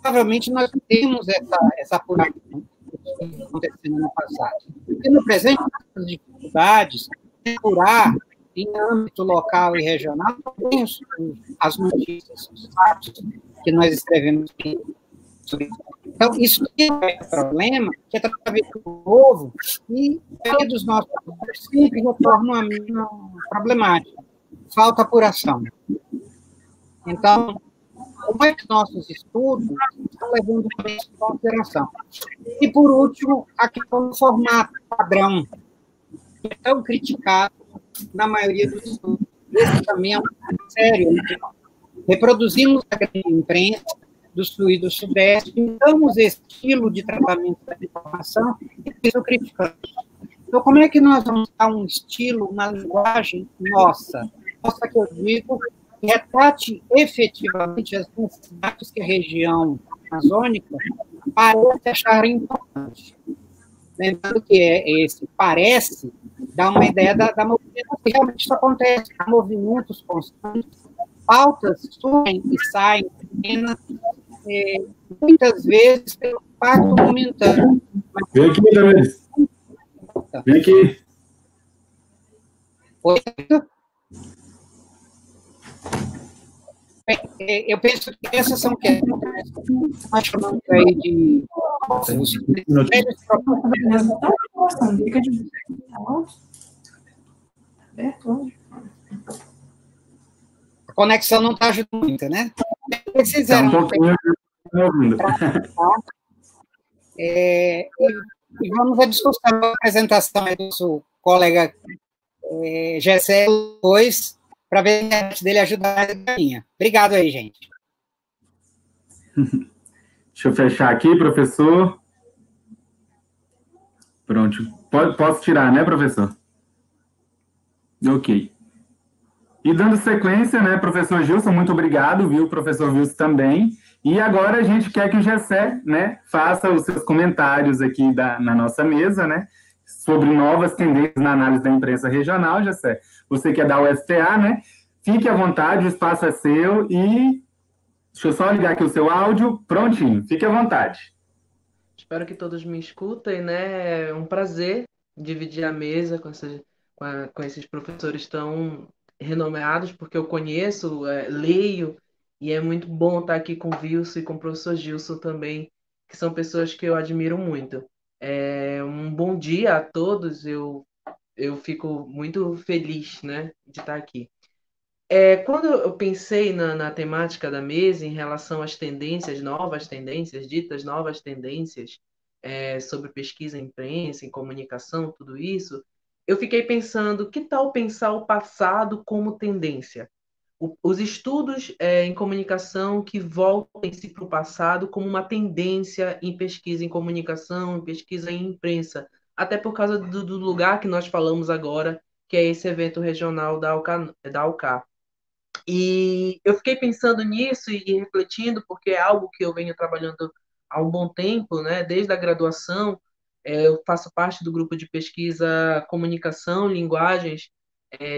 Provavelmente nós temos essa apuração que acontecendo no passado. E no presente, as dificuldades de apurar em âmbito local e regional as notícias, os fatos que nós escrevemos sobre isso. Então, isso é um problema que é tratado novo e a maioria dos nossos sempre retornam a mesma problemática. Falta apuração. Então, como é que nossos estudos estão levando isso em consideração? E, por último, a questão do formato padrão, que é tão criticado na maioria dos estudos. Esse também é um sério. Reproduzimos a grande imprensa do Sul e do Sudeste, damos esse estilo de tratamento da informação e isso criticamos. Então, como é que nós vamos dar um estilo, uma linguagem nossa? Nossa, que eu digo, que retrate efetivamente as necessidades que a região amazônica parece achar importante. Lembrando que esse parece dar uma ideia da movimentação, que realmente isso acontece, há movimentos constantes, pautas surgem e saem pequenas, muitas vezes pelo impacto momentâneo. Vem aqui, Davis. Vem aqui. Oi? Eu penso que essas são questões que nós chamamos aí de a conexão não está ajudando muito, né? Precisaram. Tá um pouquinho ouvindo. E vamos à discussão da apresentação do nosso colega Gessé depois, para ver se a gente dele ajudar a minha. Obrigado aí, gente. Deixa eu fechar aqui, professor. Pronto. Posso tirar, né, professor? Ok. E dando sequência, né, professor Gilson, muito obrigado, viu, professor Wilson também. E agora a gente quer que o Gessé, né, faça os seus comentários aqui na nossa mesa, né, sobre novas tendências na análise da imprensa regional, Gessé. Você que é da UFPA, né? Fique à vontade, o espaço é seu e deixa eu só ligar aqui o seu áudio, prontinho, fique à vontade. Espero que todos me escutem, né? É um prazer dividir a mesa com esses professores tão renomeados, porque eu conheço, leio, e é muito bom estar aqui com o Wilson e com o professor Gilson também, que são pessoas que eu admiro muito. Um bom dia a todos, eu fico muito feliz, né, de estar aqui. Quando eu pensei na temática da mesa em relação às tendências, ditas novas tendências, sobre pesquisa em imprensa, em comunicação, tudo isso, eu fiquei pensando, que tal pensar o passado como tendência? Os estudos em comunicação que voltam-se para o passado como uma tendência em pesquisa em comunicação, em pesquisa em imprensa, até por causa do lugar que nós falamos agora, que é esse evento regional da ALCA. E eu fiquei pensando nisso e refletindo, porque é algo que eu venho trabalhando há um bom tempo, né? Desde a graduação, eu faço parte do grupo de pesquisa Comunicação, Linguagens,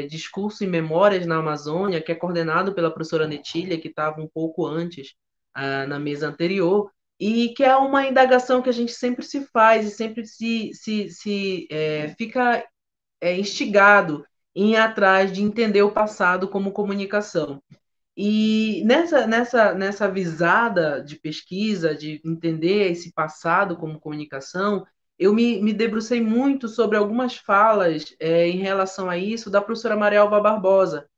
Discurso e Memórias na Amazônia, que é coordenado pela professora Netília, que estava um pouco antes, na mesa anterior, e que é uma indagação que a gente sempre se faz e sempre fica instigado em ir atrás de entender o passado como comunicação. E nessa visada de pesquisa, de entender esse passado como comunicação, eu me debrucei muito sobre algumas falas em relação a isso da professora Marialva Barbosa,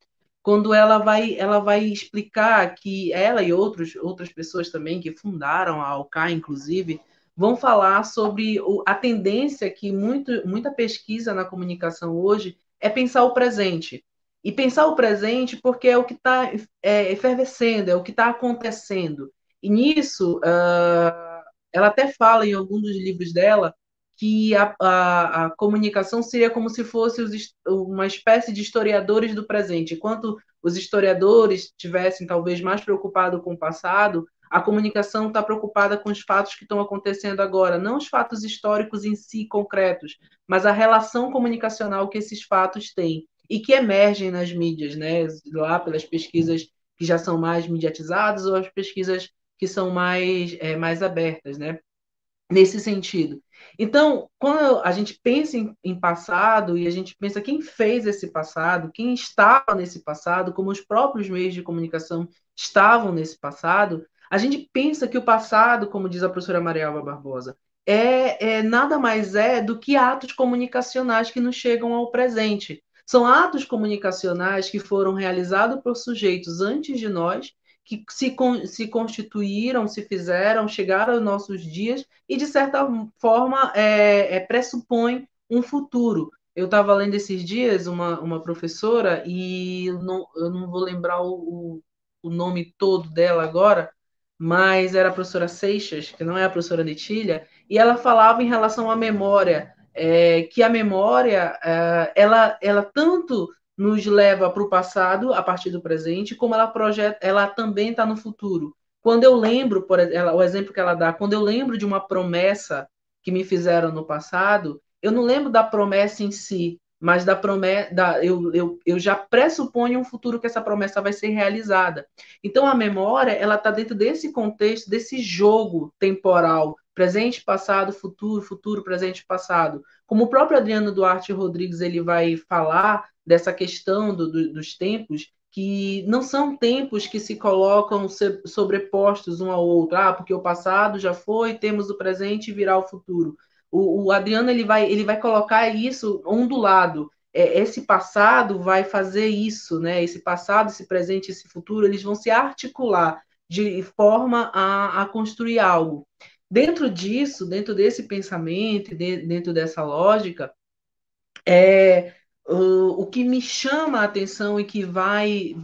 quando ela vai explicar que ela e outras pessoas também que fundaram a ALCA, inclusive, vão falar sobre a tendência que muita pesquisa na comunicação hoje é pensar o presente. E pensar o presente porque é o que está efervescendo, é o que está acontecendo. E nisso, ela até fala em algum dos livros dela que a comunicação seria como se fosse uma espécie de historiadores do presente. Enquanto os historiadores estivessem talvez mais preocupados com o passado, a comunicação está preocupada com os fatos que estão acontecendo agora, não os fatos históricos em si concretos, mas a relação comunicacional que esses fatos têm e que emergem nas mídias, né? Lá pelas pesquisas que já são mais mediatizadas ou as pesquisas que são mais abertas, né? Nesse sentido. Então, quando a gente pensa em passado e a gente pensa quem fez esse passado, quem estava nesse passado, como os próprios meios de comunicação estavam nesse passado, a gente pensa que o passado, como diz a professora Marialva Barbosa, nada mais do que atos comunicacionais que nos chegam ao presente. São atos comunicacionais que foram realizados por sujeitos antes de nós, que se constituíram, se fizeram, chegaram aos nossos dias e, de certa forma, pressupõe um futuro. Eu estava lendo esses dias uma professora, e eu não vou lembrar o nome todo dela agora, mas era a professora Seixas, que não é a professora Netília, e ela falava em relação à memória, que a memória, ela tanto nos leva para o passado, a partir do presente, como ela também está no futuro. Quando eu lembro, por exemplo, o exemplo que ela dá, quando eu lembro de uma promessa que me fizeram no passado, eu não lembro da promessa em si, mas eu já pressuponho um futuro que essa promessa vai ser realizada. Então, a memória, ela está dentro desse contexto, desse jogo temporal, presente, passado, futuro, futuro, presente, passado. Como o próprio Adriano Duarte Rodrigues ele vai falar dessa questão dos tempos, que não são tempos que se colocam sobrepostos um ao outro, porque o passado já foi, temos o presente e virá o futuro. O Adriano ele vai colocar isso um do lado. Esse passado vai fazer isso, né? Esse passado, esse presente, esse futuro, eles vão se articular de forma a construir algo. Dentro disso, dentro desse pensamento, dentro dessa lógica, o que me chama a atenção e que vai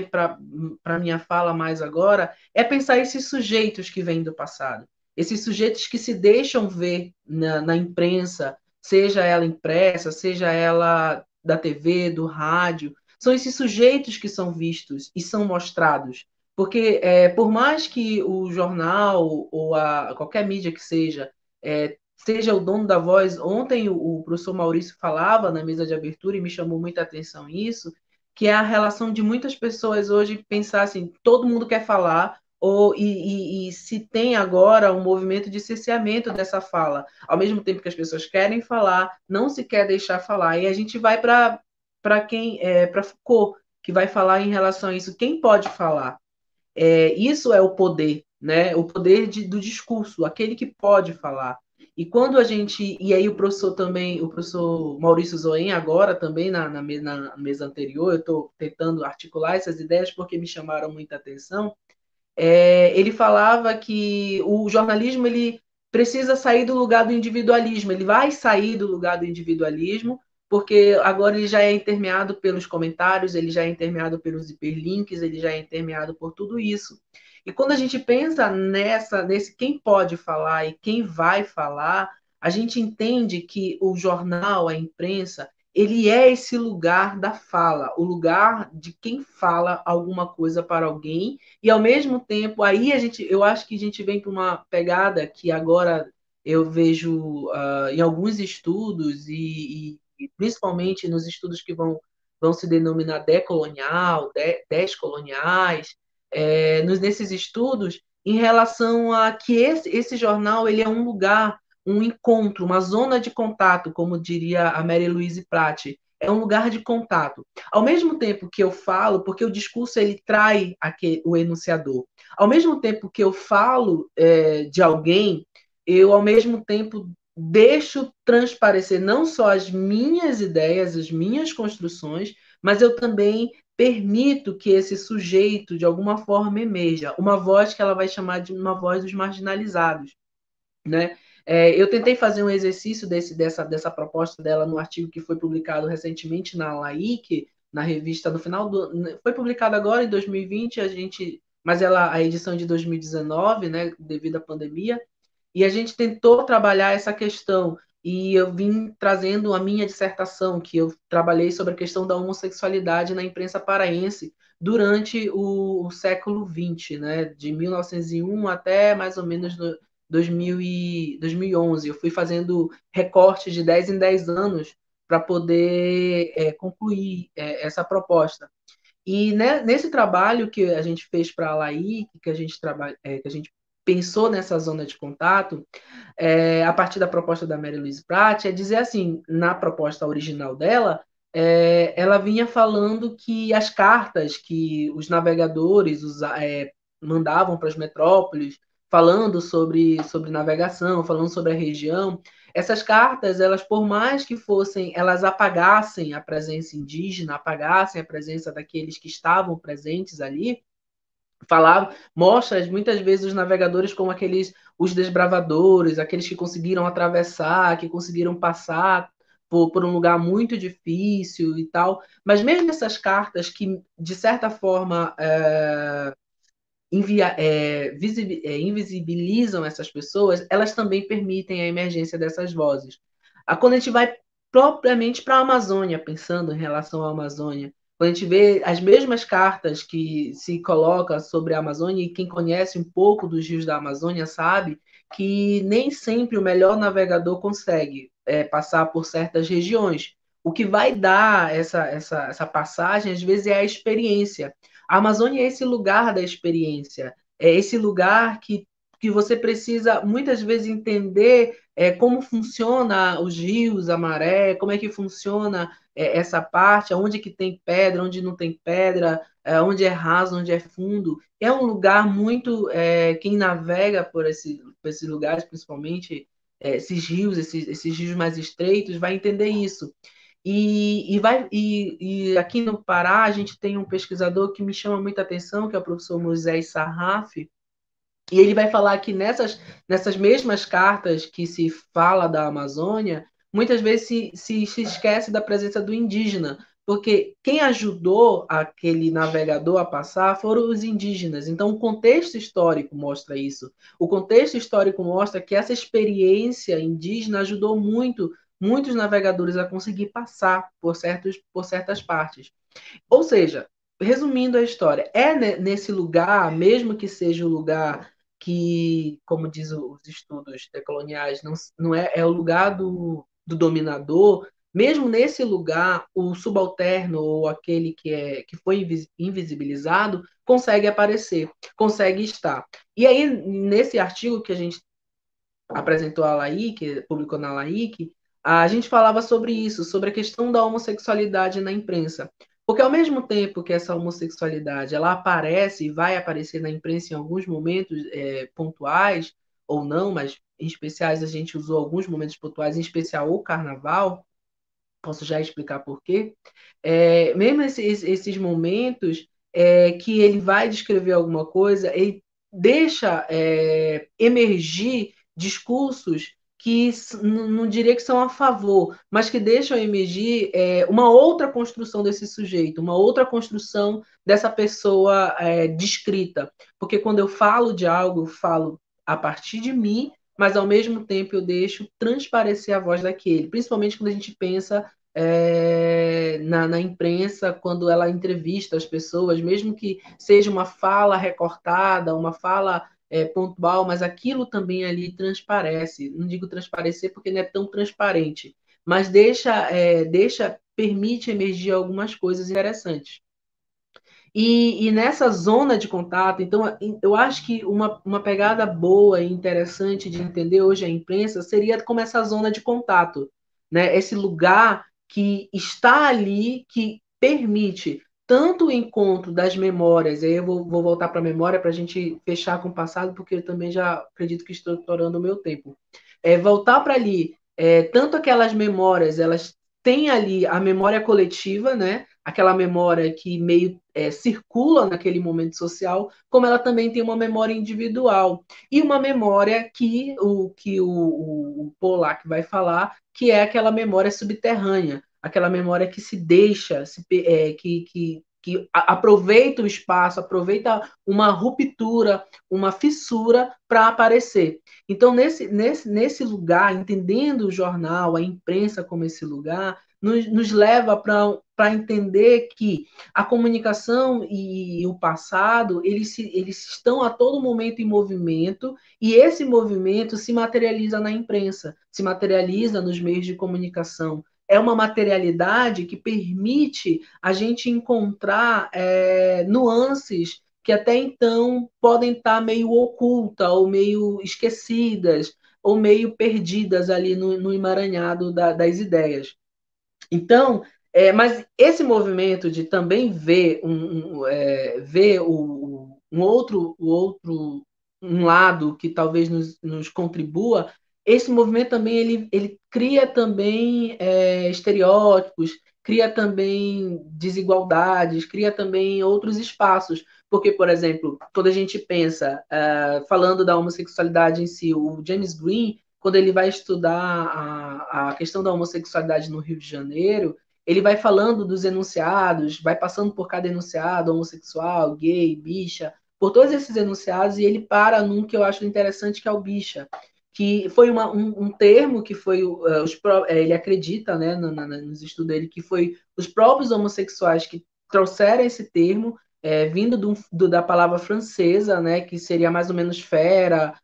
para a minha fala mais agora é pensar esses sujeitos que vêm do passado, esses sujeitos que se deixam ver na imprensa, seja ela impressa, seja ela da TV, do rádio, são esses sujeitos que são vistos e são mostrados. Porque, por mais que o jornal ou qualquer mídia que seja o dono da voz. Ontem o professor Maurício falava na mesa de abertura e me chamou muita atenção isso, que é a relação de muitas pessoas hoje pensar assim, todo mundo quer falar, e se tem agora um movimento de cerceamento dessa fala. Ao mesmo tempo que as pessoas querem falar, não se quer deixar falar. E a gente vai para Foucault, que vai falar em relação a isso. Quem pode falar? Isso é o poder, né? O poder do discurso, aquele que pode falar. E quando e aí o professor Maurício Zoen, agora também na mesa anterior, eu estou tentando articular essas ideias porque me chamaram muita atenção. Ele falava que o jornalismo ele precisa sair do lugar do individualismo. Ele vai sair do lugar do individualismo, porque agora ele já é intermeado pelos comentários, ele já é intermeado pelos hiperlinks, ele já é intermeado por tudo isso. E quando a gente pensa nesse quem pode falar e quem vai falar, a gente entende que o jornal, a imprensa, ele é esse lugar da fala, o lugar de quem fala alguma coisa para alguém, e ao mesmo tempo, aí eu acho que a gente vem para uma pegada que agora eu vejo em alguns estudos, e principalmente nos estudos que vão se denominar decolonial, descoloniais, nesses estudos, em relação a que esse jornal ele é um lugar, um encontro, uma zona de contato, como diria a Mary Louise Pratt, é um lugar de contato. Ao mesmo tempo que eu falo, porque o discurso ele trai o enunciador, ao mesmo tempo que eu falo de alguém, eu ao mesmo tempo deixo transparecer não só as minhas ideias, as minhas construções, mas eu também permito que esse sujeito, de alguma forma, emerja. Uma voz que ela vai chamar de uma voz dos marginalizados, né? Eu tentei fazer um exercício dessa proposta dela no artigo que foi publicado recentemente na LAIC, na revista no final do... Foi publicado agora em 2020, mas a edição de 2019, né, devido à pandemia, e a gente tentou trabalhar essa questão, e eu vim trazendo a minha dissertação, que eu trabalhei sobre a questão da homossexualidade na imprensa paraense durante o século XX, né, de 1901 até mais ou menos 2011. Eu fui fazendo recortes de 10 em 10 anos para poder concluir essa proposta. E né, nesse trabalho que a gente fez para a LAI, que a gente pensou nessa zona de contato, a partir da proposta da Mary Louise Pratt, é dizer assim, na proposta original dela, ela vinha falando que as cartas que os navegadores mandavam para as metrópoles, falando sobre navegação, falando sobre a região, essas cartas, elas por mais que elas apagassem a presença indígena, apagassem a presença daqueles que estavam presentes ali, mostra muitas vezes os navegadores como os desbravadores, aqueles que conseguiram atravessar, que conseguiram passar por um lugar muito difícil e tal. Mas mesmo essas cartas que, de certa forma, invisibilizam essas pessoas, elas também permitem a emergência dessas vozes. Quando a gente vai propriamente para a Amazônia, pensando em relação à Amazônia, quando a gente vê as mesmas cartas que se coloca sobre a Amazônia, e quem conhece um pouco dos rios da Amazônia sabe que nem sempre o melhor navegador consegue passar por certas regiões. O que vai dar essa passagem, às vezes, é a experiência. A Amazônia é esse lugar da experiência, é esse lugar que você precisa muitas vezes entender como funciona os rios, a maré, como é que funciona essa parte, onde que tem pedra, onde não tem pedra, onde é raso, onde é fundo. É um lugar muito... quem navega por esses lugares, principalmente esses rios, esses rios mais estreitos, vai entender isso. E aqui no Pará, a gente tem um pesquisador que me chama muita atenção, que é o professor Moisés Sarraf, e ele vai falar que nessas mesmas cartas que se fala da Amazônia, muitas vezes se esquece da presença do indígena, porque quem ajudou aquele navegador a passar foram os indígenas. Então, o contexto histórico mostra isso. O contexto histórico mostra que essa experiência indígena ajudou muitos navegadores a conseguir passar por certas partes. Ou seja, resumindo a história, nesse lugar, mesmo que seja o lugar que, como diz os estudos decoloniais, não é o lugar do dominador, mesmo nesse lugar, o subalterno ou aquele que foi invisibilizado consegue aparecer, consegue estar. E aí, nesse artigo que a gente apresentou a LAIC, publicou na LAIC, a gente falava sobre isso, sobre a questão da homossexualidade na imprensa. Porque ao mesmo tempo que essa homossexualidade ela aparece e vai aparecer na imprensa em alguns momentos pontuais, ou não, mas em especiais a gente usou alguns momentos pontuais, em especial o carnaval, posso já explicar por quê. Mesmo esses momentos que ele vai descrever alguma coisa, ele deixa emergir discursos que não diria que são a favor, mas que deixam emergir uma outra construção desse sujeito, uma outra construção dessa pessoa descrita. Porque quando eu falo de algo, eu falo a partir de mim, mas ao mesmo tempo eu deixo transparecer a voz daquele, principalmente quando a gente pensa na imprensa, quando ela entrevista as pessoas, mesmo que seja uma fala recortada, uma fala pontual, mas aquilo também ali transparece. Não digo transparecer porque não é tão transparente, mas permite emergir algumas coisas interessantes. E nessa zona de contato, então, eu acho que uma pegada boa e interessante de entender hoje a imprensa seria como essa zona de contato, né? Esse lugar que está ali, que permite tanto o encontro das memórias, aí eu vou voltar para a memória para a gente fechar com o passado, porque eu também já acredito que estou estourando o meu tempo. Voltar para ali, tanto aquelas memórias, elas têm ali a memória coletiva, né? Aquela memória que meio circula naquele momento social, como ela também tem uma memória individual. E uma memória que o Pollack vai falar, que é aquela memória subterrânea, aquela memória que se deixa, que aproveita o espaço, aproveita uma ruptura, uma fissura para aparecer. Então, nesse lugar, entendendo o jornal, a imprensa como esse lugar, nos leva para entender que a comunicação e o passado, eles estão a todo momento em movimento, e esse movimento se materializa na imprensa, se materializa nos meios de comunicação. É uma materialidade que permite a gente encontrar nuances que até então podem estar meio ocultas, ou meio esquecidas, ou meio perdidas ali no emaranhado das ideias. Então, mas esse movimento de também ver ver um lado que talvez nos contribua, esse movimento também ele cria também estereótipos, cria também desigualdades, cria também outros espaços. Porque, por exemplo, quando a gente pensa, falando da homossexualidade em si, o James Green, quando ele vai estudar a questão da homossexualidade no Rio de Janeiro, ele vai falando dos enunciados, vai passando por cada enunciado, homossexual, gay, bicha, por todos esses enunciados, e ele para num que eu acho interessante, que é o bicha, que foi um termo que foi, ele acredita, né, nos estudos dele, que foi os próprios homossexuais que trouxeram esse termo, vindo da palavra francesa, né, que seria mais ou menos fera,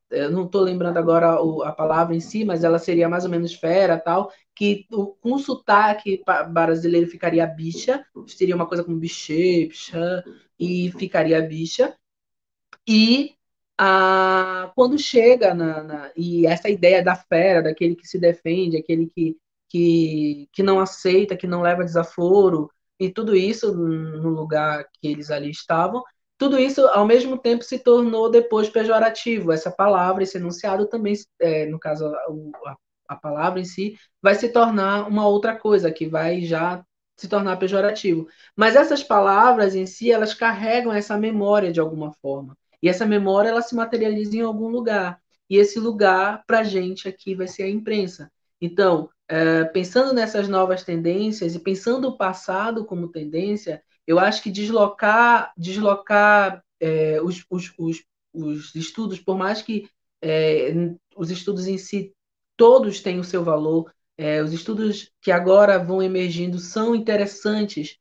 eu não estou lembrando agora a palavra em si, mas ela seria mais ou menos fera, tal, que com sotaque brasileiro ficaria bicha, seria uma coisa como bichê, bichã, e ficaria bicha. E quando chega e essa ideia da fera, daquele que se defende, aquele que não aceita, que não leva desaforo, e tudo isso no lugar que eles ali estavam, tudo isso, ao mesmo tempo, se tornou depois pejorativo. Essa palavra, esse enunciado também, no caso, a palavra em si, vai se tornar uma outra coisa, que vai já se tornar pejorativo. Mas essas palavras em si, elas carregam essa memória de alguma forma. E essa memória, ela se materializa em algum lugar. E esse lugar, para a gente aqui, vai ser a imprensa. Então, pensando nessas novas tendências e pensando o passado como tendência, eu acho que deslocar os estudos, por mais que os estudos em si todos têm o seu valor, os estudos que agora vão emergindo são interessantes,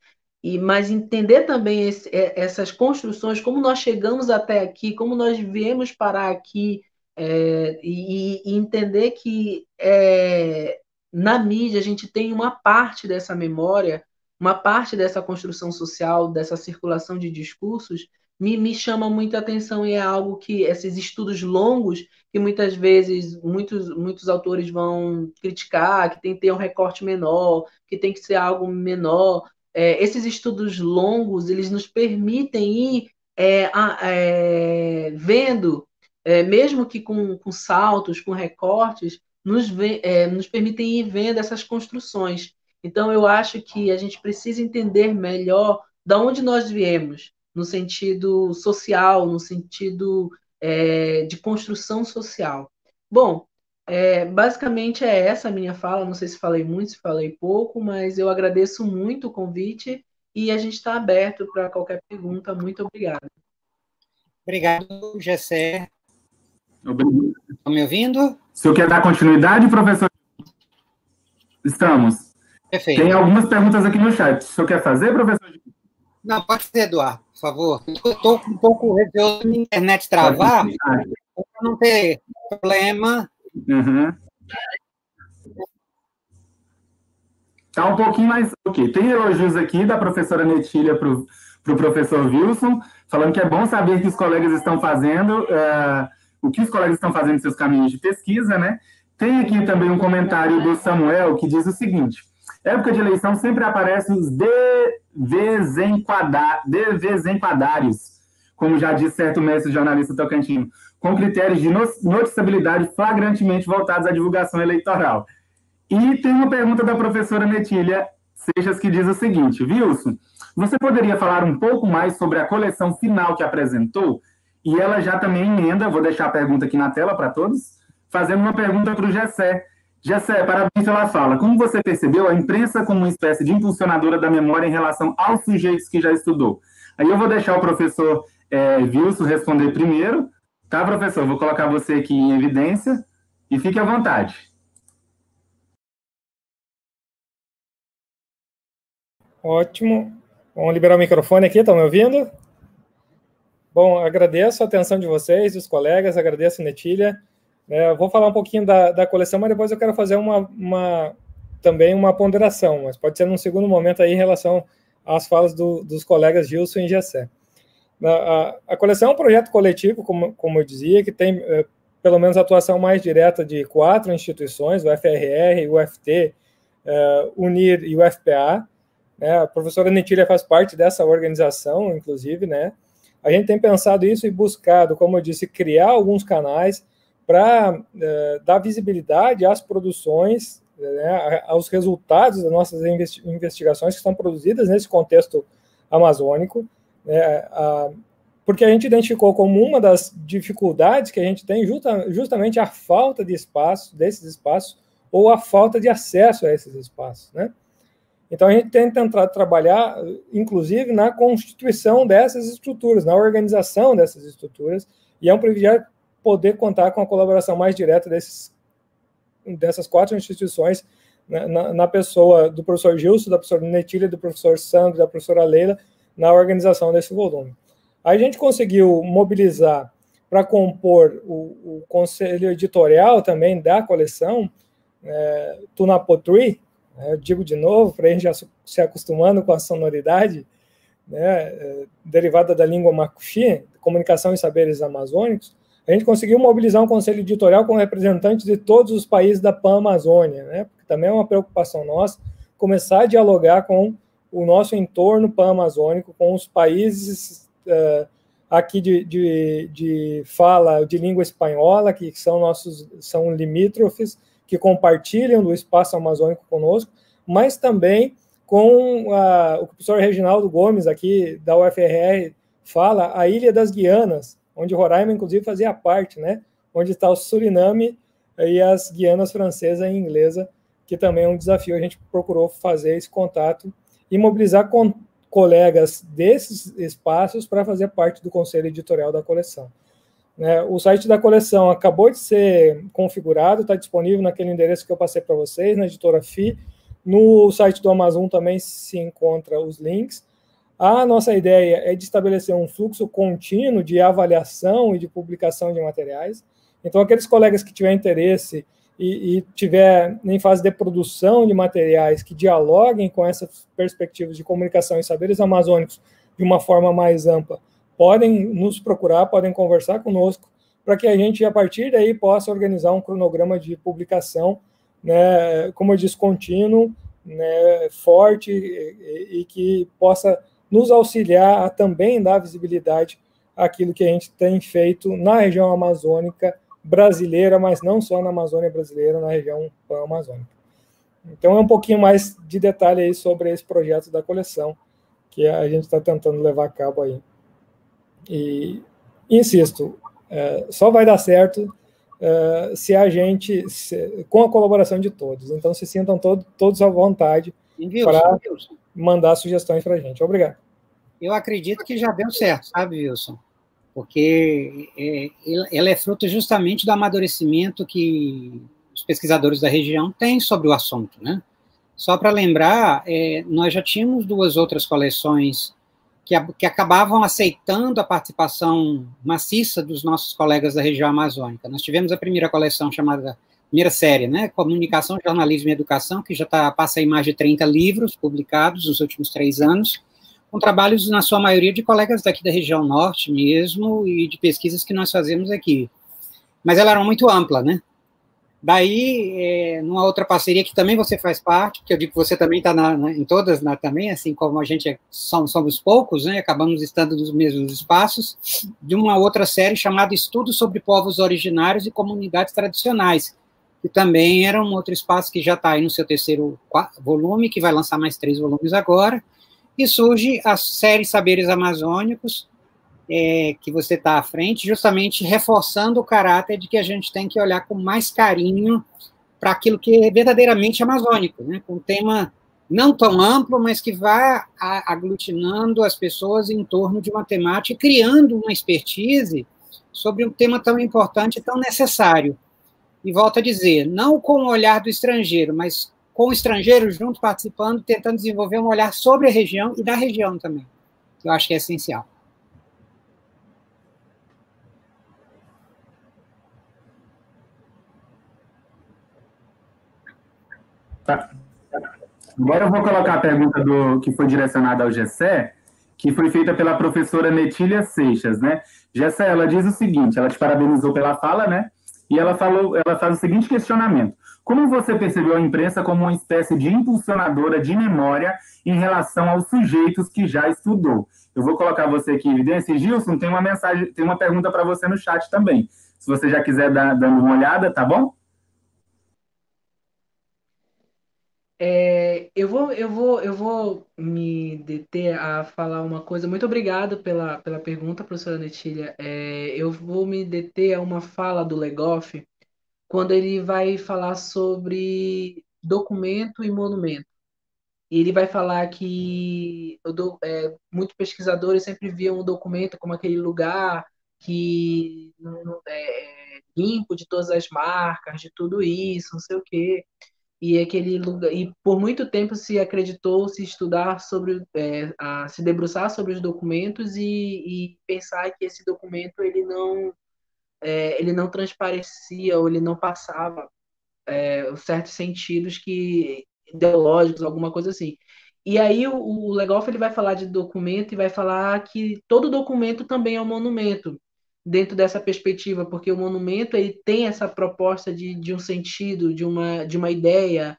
mas entender também essas construções, como nós chegamos até aqui, como nós viemos parar aqui, e entender que na mídia a gente tem uma parte dessa memória, uma parte dessa construção social, dessa circulação de discursos, me chama muita atenção, e é algo que esses estudos longos, que muitas vezes muitos autores vão criticar, que tem que ter um recorte menor, que tem que ser algo menor. Esses estudos longos, eles nos permitem ir vendo, mesmo que com saltos, com recortes, nos permitem ir vendo essas construções. Então, eu acho que a gente precisa entender melhor de onde nós viemos, no sentido social, no sentido de construção social. Bom, basicamente é essa a minha fala, não sei se falei muito, se falei pouco, mas eu agradeço muito o convite e a gente está aberto para qualquer pergunta. Muito obrigada. Obrigado, Gessé. Obrigado. Estão me ouvindo? O senhor quer dar continuidade, professor? Estamos. Perfeito. Tem algumas perguntas aqui no chat. O senhor quer fazer, professor? Não, pode ser, Eduardo, por favor. Estou um pouco receoso da internet travar, para não ter problema. Uhum. Tá um pouquinho mais... Ok, tem elogios aqui da professora Netília para o professor Wilson, falando que é bom saber que os colegas estão fazendo, o que os colegas estão fazendo em seus caminhos de pesquisa, né? Tem aqui também um comentário do Samuel que diz o seguinte: época de eleição sempre aparecem os desenquadários, como já disse certo mestre jornalista tocantino, com critérios de noticiabilidade flagrantemente voltados à divulgação eleitoral. E tem uma pergunta da professora Netília Seixas que diz o seguinte: Wilson, você poderia falar um pouco mais sobre a coleção final que apresentou? E ela já também emenda, vou deixar a pergunta aqui na tela para todos, fazendo uma pergunta para o Gessé. Gessé, parabéns pela fala. Como você percebeu a imprensa como uma espécie de impulsionadora da memória em relação aos sujeitos que já estudou? Aí eu vou deixar o professor Wilson responder primeiro. Tá, professor? Vou colocar você aqui em evidência e fique à vontade. Ótimo. Vamos liberar o microfone aqui, estão me ouvindo? Bom, agradeço a atenção de vocês, dos colegas, agradeço a Netília. Vou falar um pouquinho da coleção, mas depois eu quero fazer também uma ponderação, mas pode ser num segundo momento aí em relação às falas dos colegas Gilson e Gessé. A coleção é um projeto coletivo, como eu dizia, que tem pelo menos a atuação mais direta de 4 instituições, o FRR, o UFT, UNIR e o FPA. A professora Netília faz parte dessa organização, inclusive, né? A gente tem pensado isso e buscado, como eu disse, criar alguns canais para dar visibilidade às produções, né, aos resultados das nossas investigações que estão produzidas nesse contexto amazônico, né, porque a gente identificou como uma das dificuldades que a gente tem justamente a falta de espaço, desses espaços, ou a falta de acesso a esses espaços, né? Então, a gente tem tentado trabalhar, inclusive, na constituição dessas estruturas, na organização dessas estruturas, e é um privilégio poder contar com a colaboração mais direta dessas 4 instituições, né, na pessoa do professor Gilson, da professora Netília, do professor Sandro, da professora Leila, na organização desse volume. Aí a gente conseguiu mobilizar para compor o conselho editorial também da coleção, Tunapotri, eu digo de novo, para a gente já se acostumando com a sonoridade, né, derivada da língua macuxi, Comunicação e Saberes Amazônicos. A gente conseguiu mobilizar um conselho editorial com representantes de todos os países da Pan-Amazônia, né, porque também é uma preocupação nossa começar a dialogar com o nosso entorno pan-amazônico, com os países aqui de fala de língua espanhola, que são limítrofes, que compartilham do espaço amazônico conosco, mas também com o professor Reginaldo Gomes, aqui da UFRR, fala a Ilha das Guianas, onde Roraima, inclusive, fazia parte, né? Onde está o Suriname e as Guianas francesa e inglesa, que também é um desafio. A gente procurou fazer esse contato e mobilizar colegas desses espaços para fazer parte do conselho editorial da coleção. O site da coleção acabou de ser configurado, está disponível naquele endereço que eu passei para vocês, na editora FI. No site do Amazon também se encontra os links. A nossa ideia é de estabelecer um fluxo contínuo de avaliação e de publicação de materiais. Então, aqueles colegas que tiverem interesse e tiver em fase de produção de materiais que dialoguem com essas perspectivas de comunicação e saberes amazônicos de uma forma mais ampla, podem nos procurar, podem conversar conosco, para que a gente, a partir daí, possa organizar um cronograma de publicação, né, como eu disse, contínuo, né, forte, e que possa nos auxiliar a também dar visibilidade àquilo que a gente tem feito na região amazônica brasileira, mas não só na Amazônia brasileira, na região pan-amazônica. Então, é um pouquinho mais de detalhe aí sobre esse projeto da coleção, que a gente está tentando levar a cabo aí. E insisto, só vai dar certo se a gente, com a colaboração de todos. Então, se sintam todos à vontade para mandar sugestões para a gente. Obrigado. Eu acredito que já deu certo, sabe, Wilson? Porque ela é fruto justamente do amadurecimento que os pesquisadores da região têm sobre o assunto, né? Só para lembrar, nós já tínhamos 2 outras coleções que acabavam aceitando a participação maciça dos nossos colegas da região amazônica. Nós tivemos a primeira coleção chamada, primeira série, né, Comunicação, Jornalismo e Educação, que já passa aí mais de 30 livros publicados nos últimos 3 anos, com trabalhos, na sua maioria, de colegas daqui da região norte mesmo, e de pesquisas que nós fazemos aqui. Mas ela era muito ampla, né? Daí, numa outra parceria que também você faz parte, porque eu digo que você também está em todas também, assim como a gente somos poucos, né? Acabamos estando nos mesmos espaços, de uma outra série chamada Estudos sobre Povos Originários e Comunidades Tradicionais, que também era um outro espaço que já está aí no seu 3º volume, que vai lançar mais 3 volumes agora, e surge a série Saberes Amazônicos, que você está à frente, justamente reforçando o caráter de que a gente tem que olhar com mais carinho para aquilo que é verdadeiramente amazônico, né? Com um tema não tão amplo, mas que vá aglutinando as pessoas em torno de uma temática, criando uma expertise sobre um tema tão importante e tão necessário. E volto a dizer, não com o olhar do estrangeiro, mas com o estrangeiro junto, participando, tentando desenvolver um olhar sobre a região e da região também, que eu acho que é essencial. Tá. Agora eu vou colocar a pergunta que foi direcionada ao Gessé, que foi feita pela professora Netília Seixas, né? Gessé, ela diz o seguinte, ela te parabenizou pela fala, né? E ela faz o seguinte questionamento: como você percebeu a imprensa como uma espécie de impulsionadora de memória em relação aos sujeitos que já estudou? Eu vou colocar você aqui em evidência. E, Gilson, tem uma mensagem, tem uma pergunta para você no chat também. Se você já quiser dando uma olhada, tá bom? Eu vou me deter a falar uma coisa. Muito obrigado pela pergunta, professora Netília. Eu vou me deter a uma fala do Legoff, quando ele vai falar sobre documento e monumento. E ele vai falar que muitos pesquisadores sempre viam o documento como aquele lugar que é limpo de todas as marcas, de tudo isso, não sei o quê. E aquele lugar, e por muito tempo se acreditou se estudar sobre, se debruçar sobre os documentos e pensar que esse documento ele não transparecia ou ele não passava certos sentidos que ideológicos, alguma coisa assim. E aí o Legoff ele vai falar de documento e vai falar que todo documento também é um monumento dentro dessa perspectiva, porque o monumento ele tem essa proposta de um sentido, de uma ideia,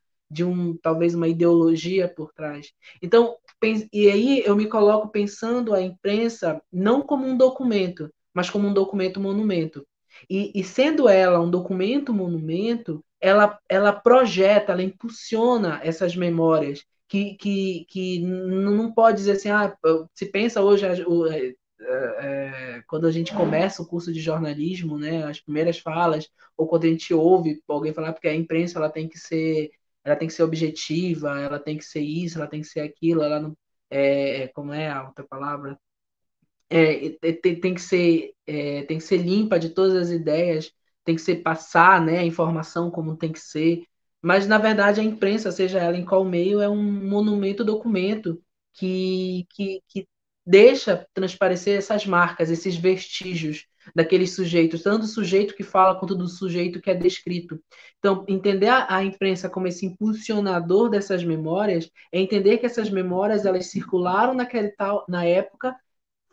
talvez uma ideologia por trás. Então, e aí eu me coloco pensando a imprensa não como um documento, mas como um documento monumento. E sendo ela um documento monumento, ela projeta, ela impulsiona essas memórias que não pode dizer assim, se pensa hoje, quando a gente começa o curso de jornalismo, né, as primeiras falas, ou quando a gente ouve alguém falar, porque a imprensa ela tem que ser objetiva, ela tem que ser isso, ela tem que ser aquilo, ela não, como é a outra palavra? Tem que ser limpa de todas as ideias, tem que ser passar, né, a informação como tem que ser. Mas, na verdade, a imprensa, seja ela em qual meio, é um monumento documento que deixa transparecer essas marcas, esses vestígios daqueles sujeitos, tanto do sujeito que fala quanto do sujeito que é descrito. Então, entender a imprensa como esse impulsionador dessas memórias é entender que essas memórias elas circularam na época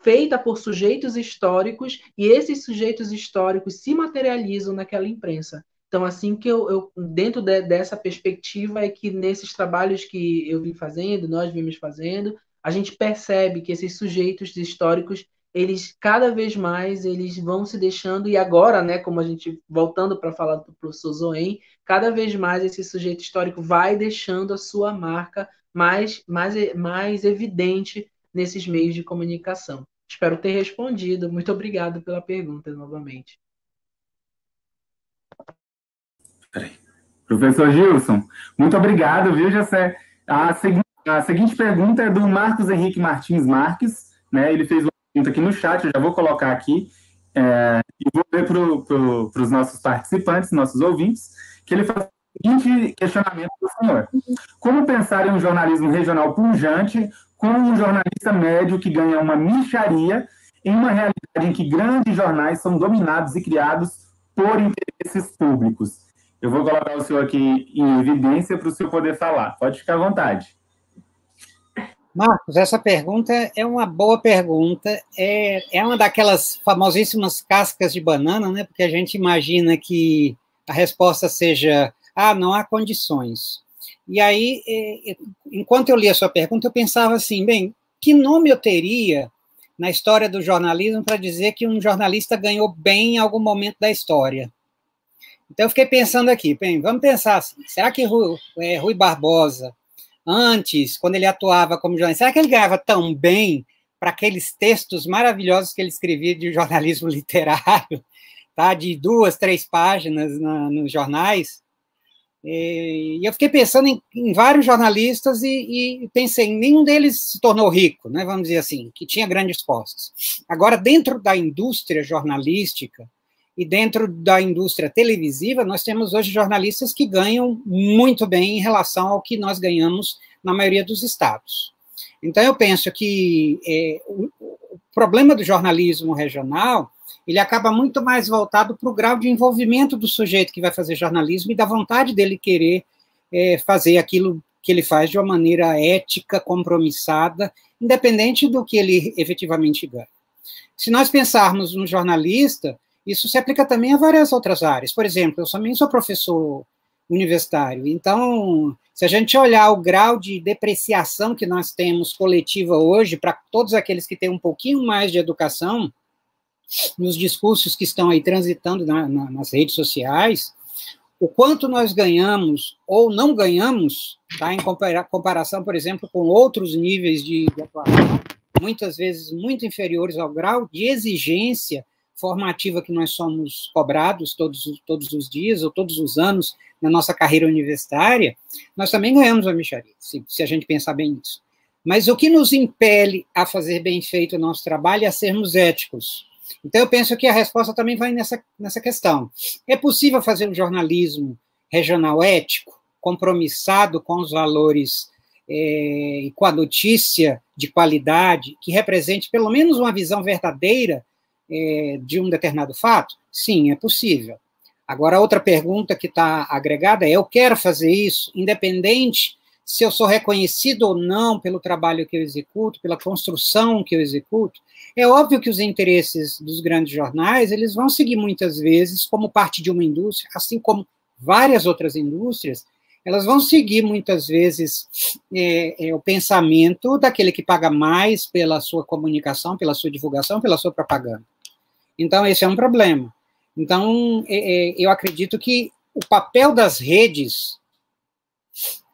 feita por sujeitos históricos, e esses sujeitos históricos se materializam naquela imprensa. Então, assim que dentro dessa perspectiva, é que nesses trabalhos que eu vim fazendo, nós vimos fazendo, a gente percebe que esses sujeitos históricos, eles cada vez mais eles vão se deixando, e agora, né, como a gente, voltando para falar do professor Zoen, cada vez mais esse sujeito histórico vai deixando a sua marca mais evidente nesses meios de comunicação. Espero ter respondido. Muito obrigado pela pergunta novamente. Professor Gilson, muito obrigado, viu, José? A seguinte pergunta é do Marcos Henrique Martins Marques, né? Ele fez uma pergunta aqui no chat, eu já vou colocar aqui, e vou ler para os nossos participantes, nossos ouvintes, que ele faz o seguinte questionamento para o senhor. Como pensar em um jornalismo regional pujante com um jornalista médio que ganha uma mixaria em uma realidade em que grandes jornais são dominados e criados por interesses públicos? Eu vou colocar o senhor aqui em evidência para o senhor poder falar. Pode ficar à vontade. Marcos, essa pergunta é uma boa pergunta. É uma daquelas famosíssimas cascas de banana, né? Porque a gente imagina que a resposta seja: não há condições. E aí, enquanto eu li a sua pergunta, eu pensava assim, bem, que nome eu teria na história do jornalismo para dizer que um jornalista ganhou bem em algum momento da história? Então, eu fiquei pensando aqui, bem, vamos pensar assim, será que Rui Barbosa, antes, quando ele atuava como jornalista, será que ele ganhava tão bem para aqueles textos maravilhosos que ele escrevia de jornalismo literário, tá? De 2, 3 páginas nos jornais? E eu fiquei pensando em vários jornalistas e pensei, nenhum deles se tornou rico, né, vamos dizer assim, que tinha grandes postos. Agora, dentro da indústria jornalística e dentro da indústria televisiva, nós temos hoje jornalistas que ganham muito bem em relação ao que nós ganhamos na maioria dos estados. Então, eu penso que o problema do jornalismo regional, ele acaba muito mais voltado para o grau de envolvimento do sujeito que vai fazer jornalismo e da vontade dele querer fazer aquilo que ele faz de uma maneira ética, compromissada, independente do que ele efetivamente ganha. Se nós pensarmos no jornalista, isso se aplica também a várias outras áreas. Por exemplo, eu também sou professor universitário, então, se a gente olhar o grau de depreciação que nós temos coletiva hoje, para todos aqueles que têm um pouquinho mais de educação, nos discursos que estão aí transitando nas redes sociais, o quanto nós ganhamos ou não ganhamos, tá, em comparação, por exemplo, com outros níveis de atuação, muitas vezes muito inferiores ao grau de exigência formativa que nós somos cobrados todos os dias ou todos os anos na nossa carreira universitária, nós também ganhamos a mixaria, se a gente pensar bem nisso. Mas o que nos impele a fazer bem feito o nosso trabalho é a sermos éticos. Então, eu penso que a resposta também vai nessa questão. É possível fazer um jornalismo regional ético, compromissado com os valores e com a notícia de qualidade, que represente pelo menos uma visão verdadeira de um determinado fato? Sim, é possível. Agora, outra pergunta que está agregada é: eu quero fazer isso, independente se eu sou reconhecido ou não pelo trabalho que eu executo, pela construção que eu executo? É óbvio que os interesses dos grandes jornais, eles vão seguir muitas vezes, como parte de uma indústria, assim como várias outras indústrias, elas vão seguir muitas vezes o pensamento daquele que paga mais pela sua comunicação, pela sua divulgação, pela sua propaganda. Então, esse é um problema. Então, eu acredito que o papel das redes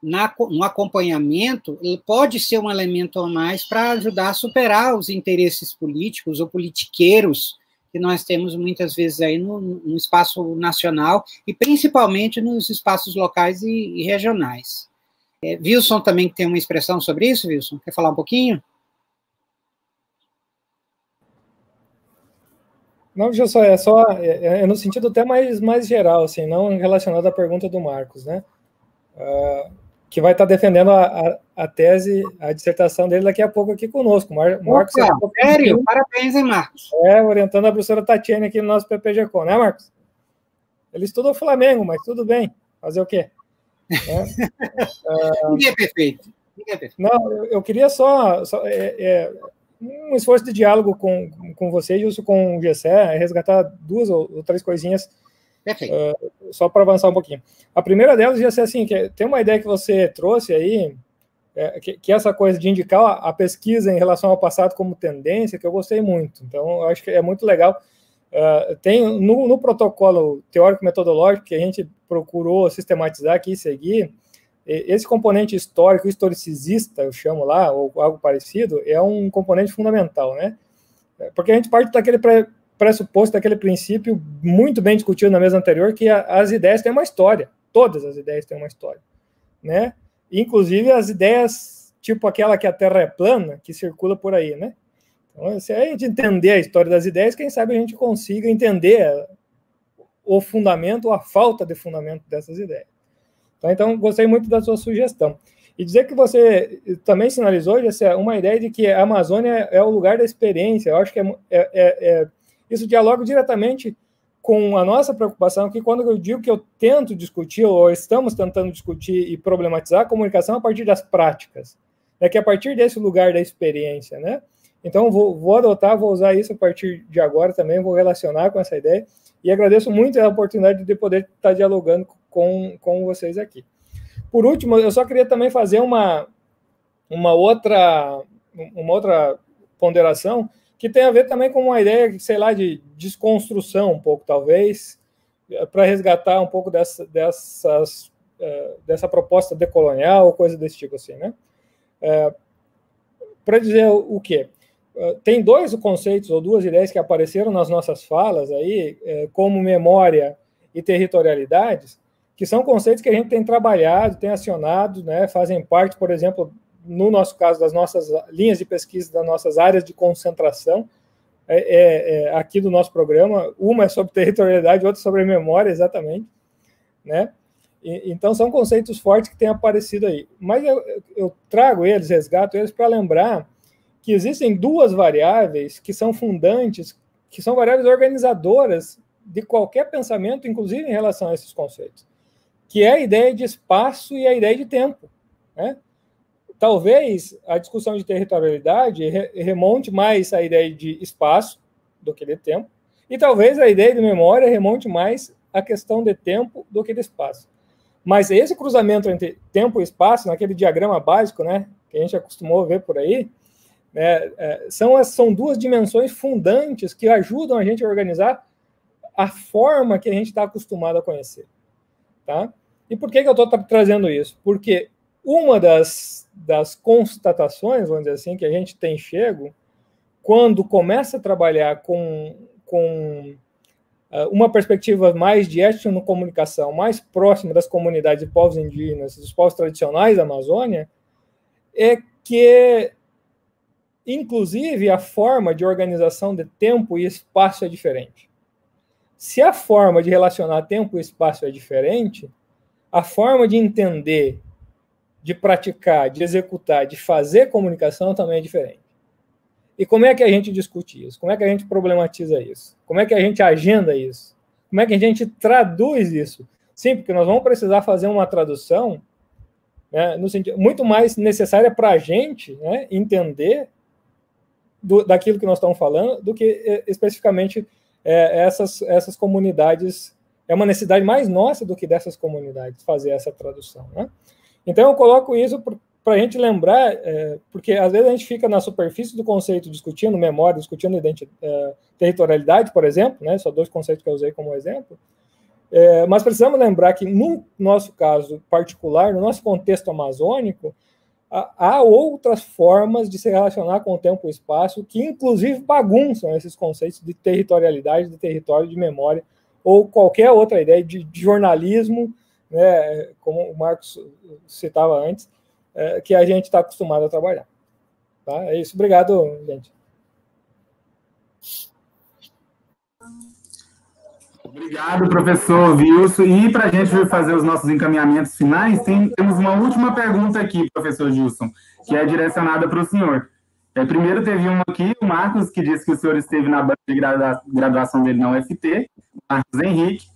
no acompanhamento, ele pode ser um elemento a mais para ajudar a superar os interesses políticos ou politiqueiros que nós temos muitas vezes aí no espaço nacional e principalmente nos espaços locais e regionais. Wilson também tem uma expressão sobre isso, Wilson? Quer falar um pouquinho? Não, Gilson, é no sentido até mais geral, assim, não relacionado à pergunta do Marcos, né? Que vai estar defendendo a tese, a dissertação dele daqui a pouco aqui conosco. Marcos, sério? Parabéns, hein, Marcos? Orientando a professora Tatiane aqui no nosso PPG-Com, né, Marcos? Ele estuda o Flamengo, mas tudo bem. Fazer o quê? Ninguém é perfeito. Não, eu queria só um esforço de diálogo com você, Gilson, com o Gessé, resgatar 2 ou 3 coisinhas. Só para avançar um pouquinho. A primeira delas ia ser assim, que tem uma ideia que você trouxe aí, que essa coisa de indicar a pesquisa em relação ao passado como tendência, que eu gostei muito. Então, eu acho que é muito legal. Tem no protocolo teórico-metodológico que a gente procurou sistematizar aqui e seguir, esse componente histórico, historicista, eu chamo lá, ou algo parecido, é um componente fundamental, né? Porque a gente parte daquele pressuposto, daquele princípio muito bem discutido na mesa anterior, que as ideias têm uma história, todas as ideias têm uma história, né? Inclusive as ideias, tipo aquela que a Terra é plana, que circula por aí, né? Então, se a gente entender a história das ideias, quem sabe a gente consiga entender o fundamento ou a falta de fundamento dessas ideias. Então, gostei muito da sua sugestão. E dizer que você também sinalizou, Jessé, uma ideia de que a Amazônia é o lugar da experiência. Eu acho que isso dialoga diretamente com a nossa preocupação, que quando eu digo que eu tento discutir, ou estamos tentando discutir e problematizar a comunicação a partir das práticas, é que a partir desse lugar da experiência, né? Então, vou adotar, vou usar isso a partir de agora também, vou relacionar com essa ideia, e agradeço muito a oportunidade de poder estar dialogando com vocês aqui. Por último, eu só queria também fazer uma outra ponderação que tem a ver também com uma ideia, sei lá, de desconstrução um pouco, talvez, para resgatar um pouco dessa proposta decolonial, coisa desse tipo assim, né? Para dizer o quê? Tem dois conceitos ou duas ideias que apareceram nas nossas falas aí, como memória e territorialidades, que são conceitos que a gente tem trabalhado, tem acionado, né, fazem parte, por exemplo, no nosso caso, das nossas linhas de pesquisa, das nossas áreas de concentração, aqui do nosso programa. Uma é sobre territorialidade, outra sobre memória, exatamente, né? Então, são conceitos fortes que têm aparecido aí. Mas eu trago eles, resgato eles, para lembrar que existem duas variáveis que são fundantes, que são variáveis organizadoras de qualquer pensamento, inclusive em relação a esses conceitos, que é a ideia de espaço e a ideia de tempo, né? Talvez a discussão de territorialidade remonte mais à ideia de espaço do que de tempo, e talvez a ideia de memória remonte mais à questão de tempo do que de espaço. Mas esse cruzamento entre tempo e espaço, naquele diagrama básico, né, que a gente acostumou a ver por aí, né, são duas dimensões fundantes que ajudam a gente a organizar a forma que a gente está acostumado a conhecer. Tá? E por que eu estou trazendo isso? Porque uma das constatações, vamos dizer assim, que a gente tem chego, quando começa a trabalhar com uma perspectiva mais de etnocomunicação, mais próxima das comunidades de povos indígenas, dos povos tradicionais da Amazônia, é que, inclusive, a forma de organização de tempo e espaço é diferente. Se a forma de relacionar tempo e espaço é diferente, a forma de entender, de praticar, de executar, de fazer comunicação também é diferente. E como é que a gente discute isso? Como é que a gente problematiza isso? Como é que a gente agenda isso? Como é que a gente traduz isso? Sim, porque nós vamos precisar fazer uma tradução, né, no sentido muito mais necessária para a gente, né, entender daquilo que nós estamos falando, do que especificamente essas comunidades. É uma necessidade mais nossa do que dessas comunidades fazer essa tradução, né? Então, eu coloco isso para a gente lembrar, porque às vezes a gente fica na superfície do conceito discutindo memória, discutindo territorialidade, por exemplo, né? Só dois conceitos que eu usei como exemplo, mas precisamos lembrar que, no nosso caso particular, no nosso contexto amazônico, há outras formas de se relacionar com o tempo e o espaço que, inclusive, bagunçam esses conceitos de territorialidade, de território, de memória, ou qualquer outra ideia de jornalismo, né, como o Marcos citava antes, que a gente está acostumado a trabalhar. Tá? É isso. Obrigado, gente. Obrigado, professor Wilson. E para a gente fazer os nossos encaminhamentos finais, temos uma última pergunta aqui, professor Gilson, que é direcionada para o senhor. Primeiro teve uma aqui, o Marcos, que disse que o senhor esteve na banca de graduação dele na UFT, Marcos Henrique,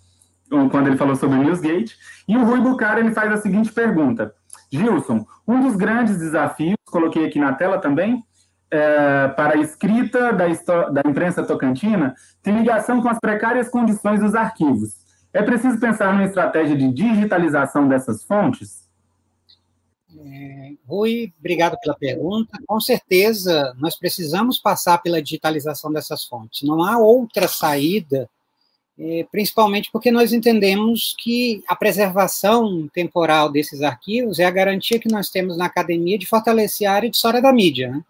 quando ele falou sobre o Newsgate. E o Rui Bucara, ele faz a seguinte pergunta. Gilson, um dos grandes desafios, coloquei aqui na tela também, para a escrita da imprensa tocantina, tem ligação com as precárias condições dos arquivos. É preciso pensar numa estratégia de digitalização dessas fontes? Rui, obrigado pela pergunta. Com certeza, nós precisamos passar pela digitalização dessas fontes. Não há outra saída, principalmente porque nós entendemos que a preservação temporal desses arquivos é a garantia que nós temos na academia de fortalecer a área de história da mídia, né?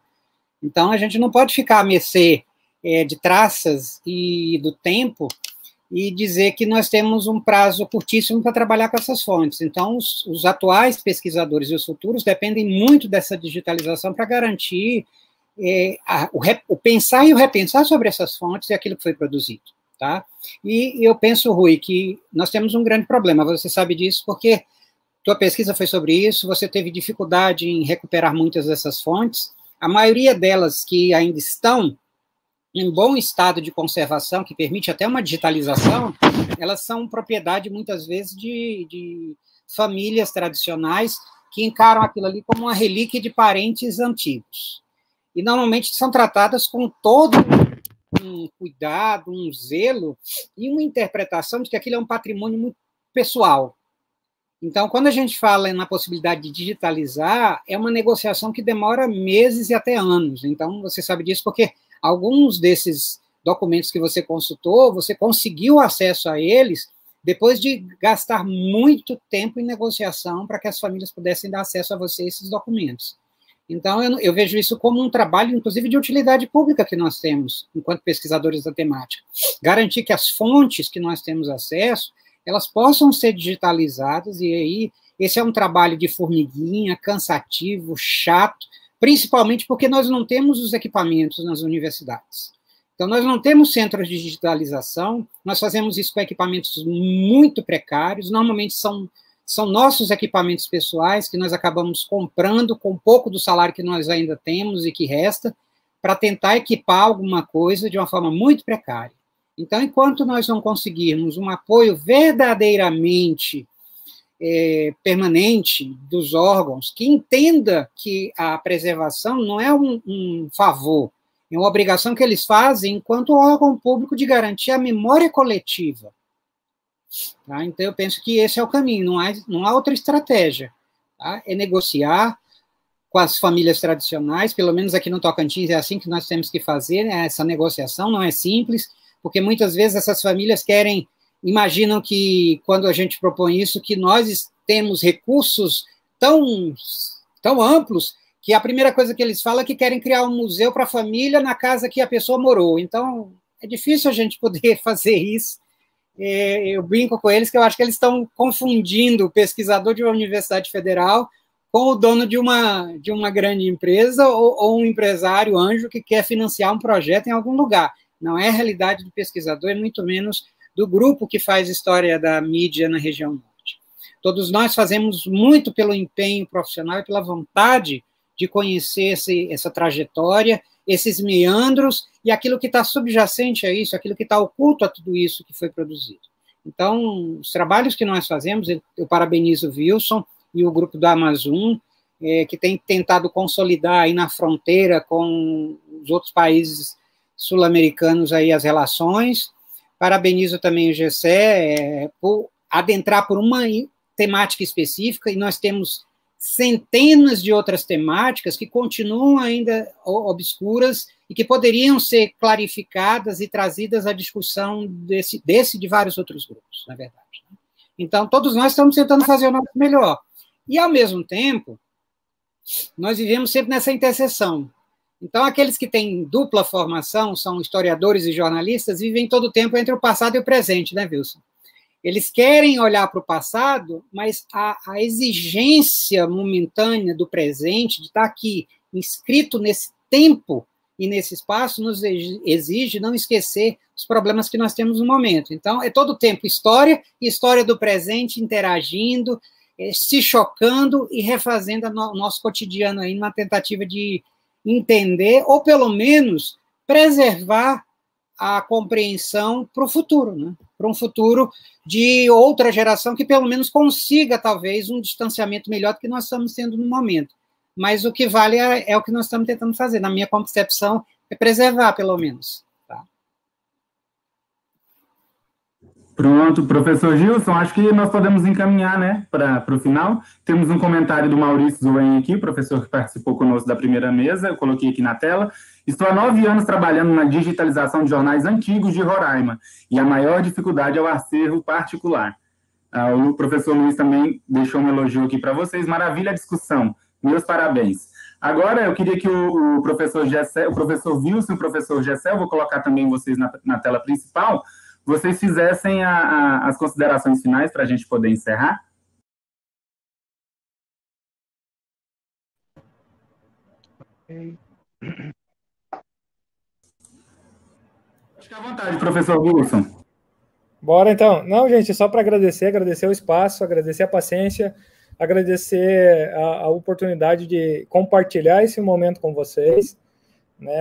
Então, a gente não pode ficar à mercê de traças e do tempo, e dizer que nós temos um prazo curtíssimo para trabalhar com essas fontes. Então, os atuais pesquisadores e os futuros dependem muito dessa digitalização para garantir o pensar e o repensar sobre essas fontes e aquilo que foi produzido. Tá? E eu penso, Rui, que nós temos um grande problema, você sabe disso, porque tua pesquisa foi sobre isso, você teve dificuldade em recuperar muitas dessas fontes, a maioria delas que ainda estão em bom estado de conservação, que permite até uma digitalização, elas são propriedade, muitas vezes, de famílias tradicionais que encaram aquilo ali como uma relíquia de parentes antigos. E, normalmente, são tratadas com todo um cuidado, um zelo e uma interpretação de que aquilo é um patrimônio muito pessoal. Então, quando a gente fala na possibilidade de digitalizar, é uma negociação que demora meses e até anos. Então, você sabe disso porque alguns desses documentos que você consultou, você conseguiu acesso a eles depois de gastar muito tempo em negociação para que as famílias pudessem dar acesso a você esses documentos. Então, eu vejo isso como um trabalho, inclusive, de utilidade pública que nós temos, enquanto pesquisadores da temática. Garantir que as fontes que nós temos acesso, elas possam ser digitalizadas, e aí esse é um trabalho de formiguinha, cansativo, chato, principalmente porque nós não temos os equipamentos nas universidades. Então, nós não temos centros de digitalização, nós fazemos isso com equipamentos muito precários, normalmente são nossos equipamentos pessoais que nós acabamos comprando com pouco do salário que nós ainda temos e que resta, para tentar equipar alguma coisa de uma forma muito precária. Então, enquanto nós não conseguirmos um apoio verdadeiramente permanente dos órgãos, que entenda que a preservação não é um favor, é uma obrigação que eles fazem enquanto órgão público de garantir a memória coletiva. Tá? Então, eu penso que esse é o caminho, não há outra estratégia. Tá? É negociar com as famílias tradicionais, pelo menos aqui no Tocantins é assim que nós temos que fazer, né? Essa negociação não é simples, porque muitas vezes essas famílias imaginam que, quando a gente propõe isso, que nós temos recursos tão amplos, que a primeira coisa que eles falam é que querem criar um museu para a família na casa que a pessoa morou. Então, é difícil a gente poder fazer isso. Eu brinco com eles que eu acho que eles estão confundindo o pesquisador de uma universidade federal com o dono de uma grande empresa ou um empresário anjo que quer financiar um projeto em algum lugar. Não é a realidade do pesquisador, e muito menos do grupo que faz história da mídia na região norte. Todos nós fazemos muito pelo empenho profissional e pela vontade de conhecer essa trajetória, esses meandros e aquilo que está subjacente a isso, aquilo que está oculto a tudo isso que foi produzido. Então, os trabalhos que nós fazemos, eu parabenizo o Wilson e o grupo do Amazon, que tem tentado consolidar aí na fronteira com os outros países sul-americanos aí as relações. Parabenizo também o GCE por adentrar por uma temática específica, e nós temos centenas de outras temáticas que continuam ainda obscuras e que poderiam ser clarificadas e trazidas à discussão desse e de vários outros grupos, na verdade. Então, todos nós estamos tentando fazer o nosso melhor. E, ao mesmo tempo, nós vivemos sempre nessa interseção. Então, aqueles que têm dupla formação, são historiadores e jornalistas, vivem todo o tempo entre o passado e o presente, né, Wilson? Eles querem olhar para o passado, mas a exigência momentânea do presente, de estar aqui, inscrito nesse tempo e nesse espaço, nos exige não esquecer os problemas que nós temos no momento. Então, é todo o tempo história e história do presente interagindo, se chocando e refazendo o nosso cotidiano aí, numa tentativa de entender, ou pelo menos preservar a compreensão para o futuro, né? Para um futuro de outra geração que pelo menos consiga, talvez, um distanciamento melhor do que nós estamos tendo no momento. Mas o que vale é o que nós estamos tentando fazer. Na minha concepção, é preservar, pelo menos. Tá? Pronto, professor Gilson, acho que nós podemos encaminhar, né, para o final. Temos um comentário do Maurício Zoen aqui, professor que participou conosco da primeira mesa, eu coloquei aqui na tela. Estou há 9 anos trabalhando na digitalização de jornais antigos de Roraima, e a maior dificuldade é o acervo particular. O professor Luiz também deixou um elogio aqui para vocês. Maravilha a discussão, meus parabéns. Agora, eu queria que o professor Gessel, o professor Wilson e o professor Gessel, vou colocar também vocês na tela principal, vocês fizessem as considerações finais para a gente poder encerrar. Fique à vontade, professor Wilson. Bora, então. Não, gente, só para agradecer o espaço, agradecer a paciência, agradecer a oportunidade de compartilhar esse momento com vocês, né,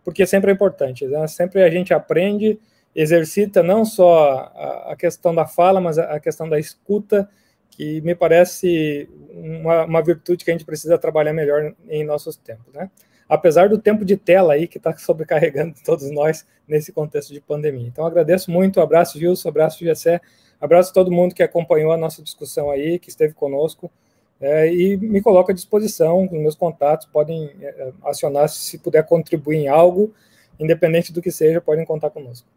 porque sempre é importante, né? Sempre a gente aprende, exercita não só a questão da fala, mas a questão da escuta, que me parece uma virtude que a gente precisa trabalhar melhor em nossos tempos, né? Apesar do tempo de tela aí que está sobrecarregando todos nós nesse contexto de pandemia. Então, agradeço muito, abraço Gilson, abraço Gessé, abraço todo mundo que acompanhou a nossa discussão aí, que esteve conosco, e me coloco à disposição, os meus contatos podem acionar se puder contribuir em algo, independente do que seja, podem contar conosco.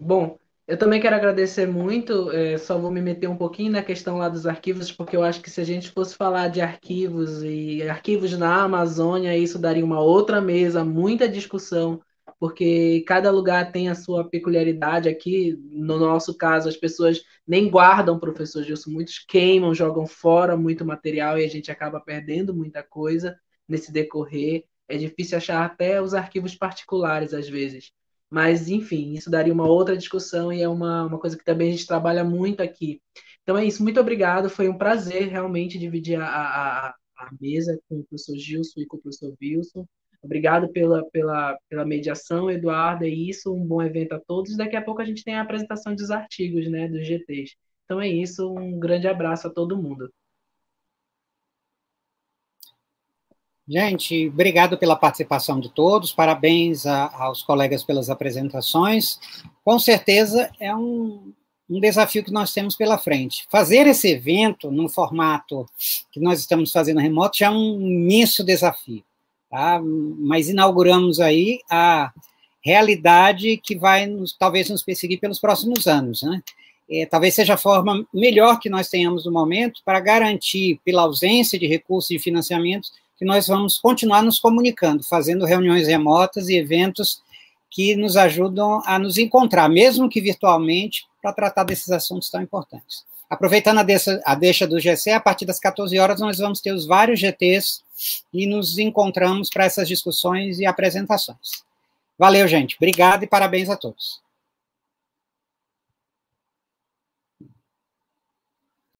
Bom, eu também quero agradecer muito, só vou me meter um pouquinho na questão lá dos arquivos, porque eu acho que se a gente fosse falar de arquivos e arquivos na Amazônia, isso daria uma outra mesa, muita discussão, porque cada lugar tem a sua peculiaridade. Aqui, no nosso caso, as pessoas nem guardam, professor Gilson, muitos queimam, jogam fora muito material e a gente acaba perdendo muita coisa nesse decorrer. É difícil achar até os arquivos particulares, às vezes. Mas, enfim, isso daria uma outra discussão e é uma coisa que também a gente trabalha muito aqui. Então é isso, muito obrigado. Foi um prazer realmente dividir a mesa com o professor Gilson e com o professor Wilson. Obrigado pela mediação, Eduardo. É isso, um bom evento a todos. Daqui a pouco a gente tem a apresentação dos artigos, né, dos GTs. Então é isso, um grande abraço a todo mundo. Gente, obrigado pela participação de todos, parabéns aos colegas pelas apresentações. Com certeza é um desafio que nós temos pela frente. Fazer esse evento num formato que nós estamos fazendo remoto já é um imenso desafio, tá? Mas inauguramos aí a realidade que vai talvez nos perseguir pelos próximos anos, né? Talvez seja a forma melhor que nós tenhamos no momento para garantir, pela ausência de recursos e de financiamentos, que nós vamos continuar nos comunicando, fazendo reuniões remotas e eventos que nos ajudam a nos encontrar, mesmo que virtualmente, para tratar desses assuntos tão importantes. Aproveitando a deixa do GC, a partir das 14 horas nós vamos ter os vários GTs e nos encontramos para essas discussões e apresentações. Valeu, gente. Obrigado e parabéns a todos.